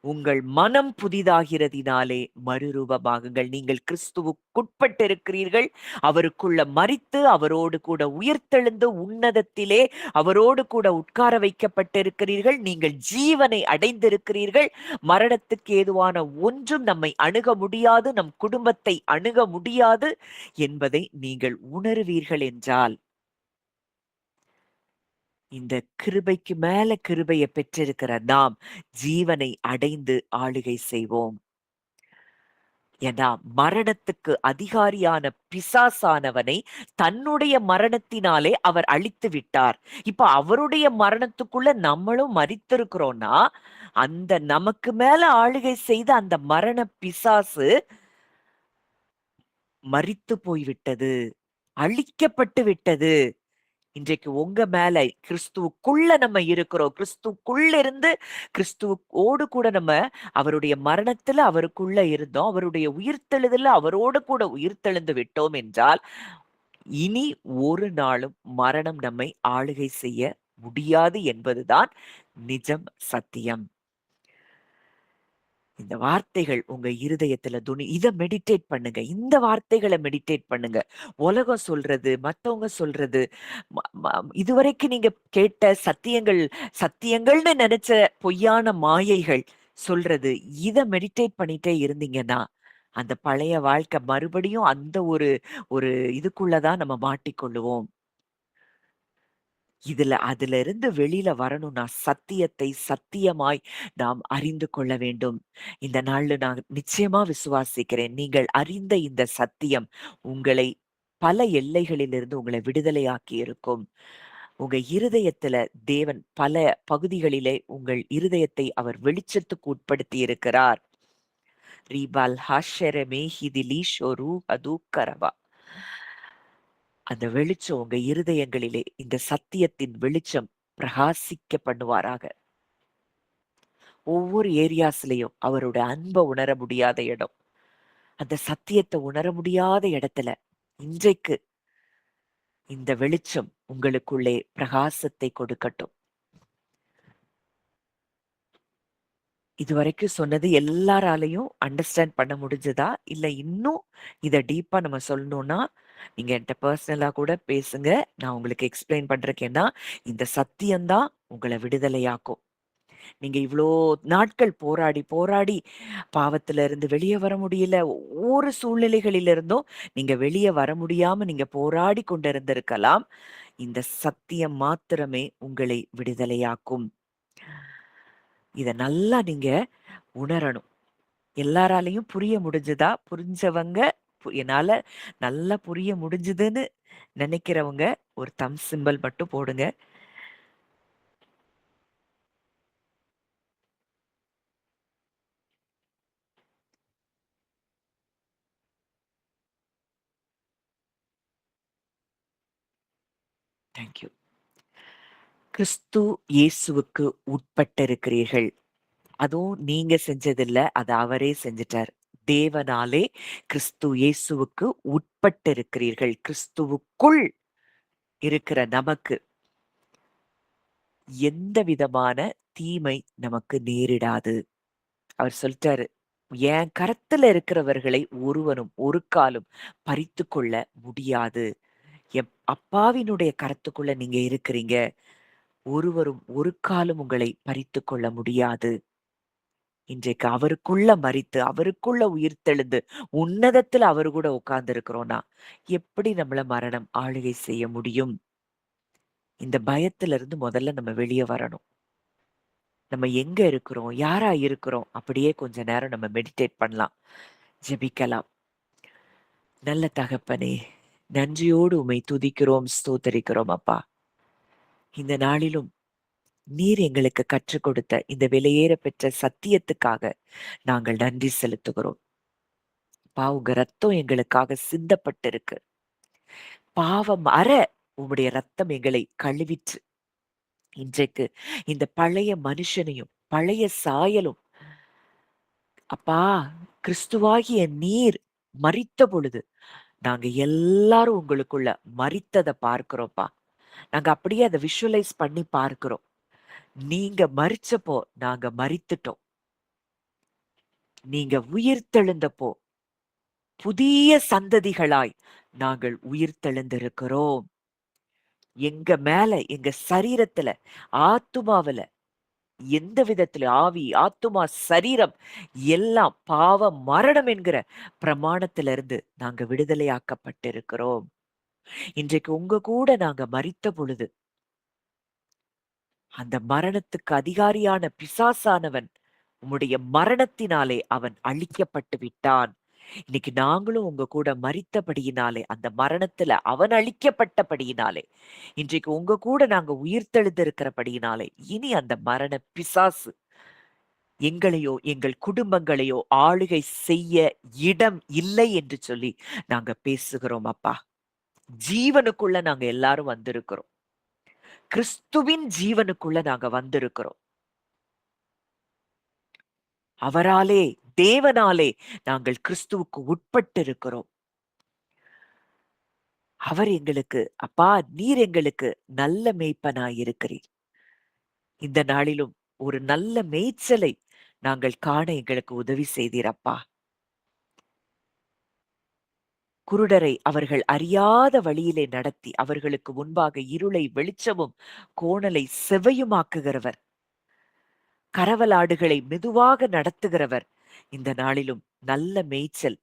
உங்கள் மனம் புதிதாகிறதினாலே மறுரூபமாகுங்கள். நீங்கள் கிறிஸ்துவுக்குட்பட்டிருக்கிறீர்கள். அவருக்குள்ள மரித்து அவரோடு கூட உயிர்த்தெழுந்து உன்னதத்திலே அவரோடு கூட உட்கார வைக்கப்பட்டிருக்கிறீர்கள். நீங்கள் ஜீவனை அடைந்திருக்கிறீர்கள். மரணத்துக்கு ஏதுவான ஒன்றும் நம்மை அணுக முடியாது, நம் குடும்பத்தை அணுக முடியாது என்பதை நீங்கள் உணருவீர்கள் என்றால், இந்த கிருபைக்கு மேல கிருபையை பெற்றிருக்கிற நாம் ஜீவனை அடைந்து ஆளுகை செய்வோம். ஏன்னா மரணத்துக்கு அதிகாரியான பிசாசானவனை தன்னுடைய மரணத்தினாலே அவர் அழித்து விட்டார். இப்ப அவருடைய மரணத்துக்குள்ள நம்மளும் மரித்திருக்கிறோம்னா, அந்த நமக்கு மேல ஆளுகை செய்த அந்த மரண பிசாசு மரித்து போய்விட்டது, அழிக்கப்பட்டு விட்டது. இன்றைக்கு உங்க மேல கிறிஸ்துவுக்குள்ள நம்ம இருக்கிறோம். கிறிஸ்துவுக்குள்ள இருந்து கிறிஸ்துவோடு கூட நம்ம அவருடைய மரணத்துல அவருக்குள்ள இருந்தோம். அவருடைய உயிர்த்தெழுதல அவரோடு கூட உயிர்த்தெழுந்து விட்டோம் என்றால், இனி ஒரு நாளும் மரணம் நம்மை ஆளுகை செய்ய முடியாது என்பதுதான் நிஜம், சத்தியம். இந்த வார்த்தைகள் உங்க இருதயத்துல இத மெடிடேட் பண்ணுங்க. இந்த வார்த்தைகளை மெடிடேட் பண்ணுங்க. உலகம் சொல்றது, மத்தவங்க சொல்றது, இதுவரைக்கும் நீங்க கேட்ட சத்தியங்கள்னு நினைச்ச பொய்யான மாயைகள் சொல்றது, இத மெடிடேட் பண்ணிட்டே இருந்தீங்கன்னா, அந்த பழைய வாழ்க்கை மறுபடியும் அந்த ஒரு ஒரு இதுக்குள்ளதான் நம்ம மாட்டிக்கொள்ளுவோம். அதுல இருந்து வெளியில வரணும்னா சத்தியத்தை சத்தியமாய் நாம் அறிந்து கொள்ள வேண்டும். இந்த நாள்ல நான் நிச்சயமா விசுவாசிக்கிறேன். நீங்கள் அறிந்த இந்த சத்தியம் உங்களை பல எல்லைகளிலிருந்து உங்களை விடுதலையாக்கி இருக்கும். உங்க இருதயத்துல தேவன் பல பகுதிகளிலே உங்கள் இருதயத்தை அவர் வெளிச்சத்துக்கு உட்படுத்தி இருக்கிறார். ரீபால் ஹாஷெரமே ஹிதிலி ஷொரு அது கரவா. அந்த வெளிச்சம் உங்க இருதயங்களிலே இந்த சத்தியத்தின் வெளிச்சம் பிரகாசிக்க பண்ணுவாராக. ஒவ்வொரு ஏரியாஸ்லயும் அவரோட அன்பை உணர முடியாத இடம், அந்த சத்தியத்தை உணர முடியாத இடத்துல இன்றைக்கு இந்த வெளிச்சம் உங்களுக்குள்ளே பிரகாசத்தை கொடுக்கட்டும். இதுவரைக்கும் சொன்னது எல்லாராலையும் அண்டர்ஸ்டாண்ட் பண்ண முடிஞ்சதா? இல்ல இன்னும் இத டீப்பா நம்ம சொல்லணும்னா, நீங்க என்ட்ட பர்சனலா கூட பேசுங்க. நான் உங்களுக்கு எக்ஸ்பிளைன் பண்றேன். இந்த சத்தியம் தான் உங்கள விடுதலையாக்கும். நீங்க இவ்ளோ நாட்கள் போராடி, போராடி பாவத்துல இருந்து வெளிய வர முடியல. ஒவ்வொரு சூழ்நிலைகளிலிருந்தும் நீங்க வெளிய வர முடியாம நீங்க போராடி கொண்டிருந்திருக்கலாம். இந்த சத்தியம் மாத்திரமே உங்களை விடுதலையாக்கும். இத நல்லா நீங்க உணரணும். எல்லாராலயும் புரிய முடிஞ்சதா? புரிஞ்சவங்க என்னால நல்லா புரிய முடிஞ்சதுன்னு நினைக்கிறவங்க ஒரு தம்ப் சிம்பல் மட்டும் போடுங்க. Thank you. கிறிஸ்து இயேசுவுக்கு உட்பட்டிருக்கிறீர்கள். அதுவும் நீங்க செஞ்சதில்ல. அத அவரே செஞ்சுட்டார். தேவனாலே கிறிஸ்து இயேசுவுக்கு உட்பட்டிருக்கிறீர்கள். கிறிஸ்துவுக்குள் இருக்கிற நமக்கு எந்த விதமான தீமை நமக்கு நேரிடாது. அவர் சொல்லிட்டாரு, என் கரத்துல இருக்கிறவர்களை ஒருவனும் ஒரு காலும் பறித்து கொள்ள முடியாது. என் அப்பாவினுடைய கரத்துக்குள்ள நீங்க இருக்கிறீங்க. ஒருவரும் ஒரு காலும் உங்களை பறித்து கொள்ள முடியாது. இன்றைக்கு அவருக்குள்ள மரித்து, அவருக்குள்ள உயிர்த்தெழுந்து, உன்னதத்துல அவரு கூட உட்கார்ந்து இருக்கிறோம்னா, எப்படி நம்மள மரணம் ஆளுகை செய்ய முடியும்? இந்த பயத்துல இருந்து முதல்ல நம்ம வெளிய வரணும். நம்ம எங்க இருக்கிறோம்? யாரா இருக்கிறோம்? அப்படியே கொஞ்ச நேரம் நம்ம மெடிடேட் பண்ணலாம். ஜெபிக்கலாம். நல்ல தகப்பனே, நன்றியோடு உம்மை துதிக்கிறோம், ஸ்தோத்தரிக்கிறோம் அப்பா. இந்த நாளிலும் நீர் எங்களுக்கு கற்றுக் கொடுத்த இந்த விலையேற பெற்ற சத்தியத்துக்காக நாங்கள் நன்றி செலுத்துகிறோம். உங்க ரத்தம் எங்களுக்காக சிந்தப்பட்டிருக்கு. பாவம் உம்முடைய ரத்தம் எங்களை கழுவிற்று. இன்றைக்கு இந்த பழைய மனுஷனையும் பழைய சாயலும் அப்பா, கிறிஸ்துவாகிய நீர் மரித்த பொழுது நாங்க எல்லாரும் உங்களுக்குள்ள மரித்தத பார்க்கிறோம்ப்பா. நாங்க அப்படியே அத விஷுவலைஸ் பண்ணி பார்க்கிறோம். நீங்க மரிச்சப்போ நாங்க மரித்துட்டோம். நீங்க உயிர்த்தெழுந்தப்போ புதிய சந்ததிகளாய் நாங்கள் உயிர்த்தெழுந்திருக்கிறோம். எங்க மேல, எங்க சரீரத்துல, ஆத்துமாவுல எந்த விதத்துல ஆவி, ஆத்துமா, சரீரம் எல்லாம் பாவ மரணம் என்கிற பிரமாணத்திலிருந்து நாங்க விடுதலையாக்கப்பட்டிருக்கிறோம். இன்றைக்கு உங்க கூட நாங்க மரித்த பொழுது, அந்த மரணத்துக்கு அதிகாரியான பிசாசானவன் உம்முடைய மரணத்தினாலே அவன் அழிக்கப்பட்டு விட்டான். இன்னைக்கு நாங்களும் உங்க கூட மரித்தபடியினாலே, அந்த மரணத்துல அவன் அழிக்கப்பட்டபடியினாலே, இன்றைக்கு உங்க கூட நாங்க உயிர்த்தெழுந்திருக்கிறபடியினாலே, இனி அந்த மரண பிசாசு எங்களையோ, எங்கள் குடும்பங்களையோ ஆளுகை செய்ய இடம் இல்லை என்று சொல்லி நாங்க பேசுகிறோம் அப்பா. ஜீவனுக்குள்ள நாங்க எல்லாரும் வந்திருக்கிறோம். கிறிஸ்துவின் ஜீவனுக்குள்ள நாங்க வந்திருக்கிறோம். அவராலே, தேவனாலே நாங்கள் கிறிஸ்துவுக்கு உட்பட்டு இருக்கிறோம். அவர் எங்களுக்கு, அப்பா, நீர் எங்களுக்கு நல்ல மேய்ப்பனாய் இருக்கிறீர். இந்த நாளிலும் ஒரு நல்ல மேய்ச்சலை நாங்கள் காண எங்களுக்கு உதவி செய்தீர் அப்பா. குருடரை அவர்கள் அறியாத வழியிலே நடத்தி அவர்களுக்கு முன்பாக இருளை வெளிச்சமும் கோணலை செவையுமாக்குகிறவர், கரவலாடுகளை மெதுவாக நடத்துகிறவர். இந்த நாளிலும் நல்ல மேய்ச்சல்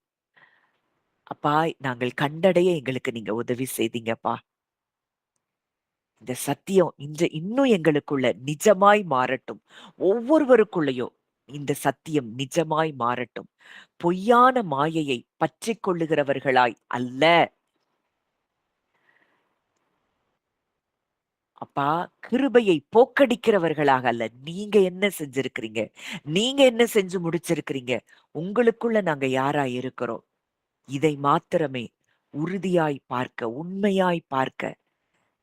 அப்பா நாங்கள் கண்டடைய எங்களுக்கு நீங்க உதவி செய்தீங்கப்பா. இந்த சத்தியம் இன்னும் எங்களுக்குள்ள நிஜமாய் மாறட்டும். ஒவ்வொருவருக்குள்ளயும் இந்த சத்தியம் நிஜமாய் மாறட்டும். பொய்யான மாயையை பற்றிக் கொள்ளுகிறவர்களாய் அல்ல. அப்பா, கிருபையை போக்கடிக்கிறவர்களாக அல்ல. நீங்க என்ன செஞ்சிருக்கிறீங்க? நீங்க என்ன செஞ்சு முடிச்சிருக்கிறீங்க? உங்களுக்குள்ள நாங்க யாரா இருக்கிறோம்? இதை மாத்திரமே உறுதியாய் பார்க்க, உண்மையாய் பார்க்க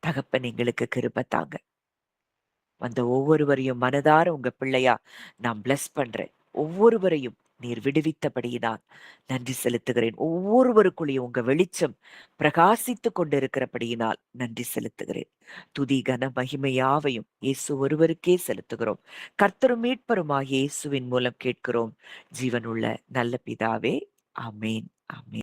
தகப்பன் எங்களுக்கு கிருபை தாங்க. வந்த ஒவ்வொருவரையும் மனதார உங்க பிள்ளையா நான் பிளஸ் பண்றேன். ஒவ்வொருவரையும் நீர் விடுவித்தபடியினால் நன்றி செலுத்துகிறேன். ஒவ்வொருவருக்குள்ளேயும் உங்க வெளிச்சம் பிரகாசித்துக் கொண்டிருக்கிறபடியினால் நன்றி செலுத்துகிறேன். துதி கன மகிமை யாவையும் இயேசு ஒருவருக்கே செலுத்துகிறோம். கர்த்தரும் மீட்பருமாகிய இயேசுவின் மூலம் கேட்கிறோம் ஜீவனுள்ள நல்ல பிதாவே. ஆமேன். ஆமேன்.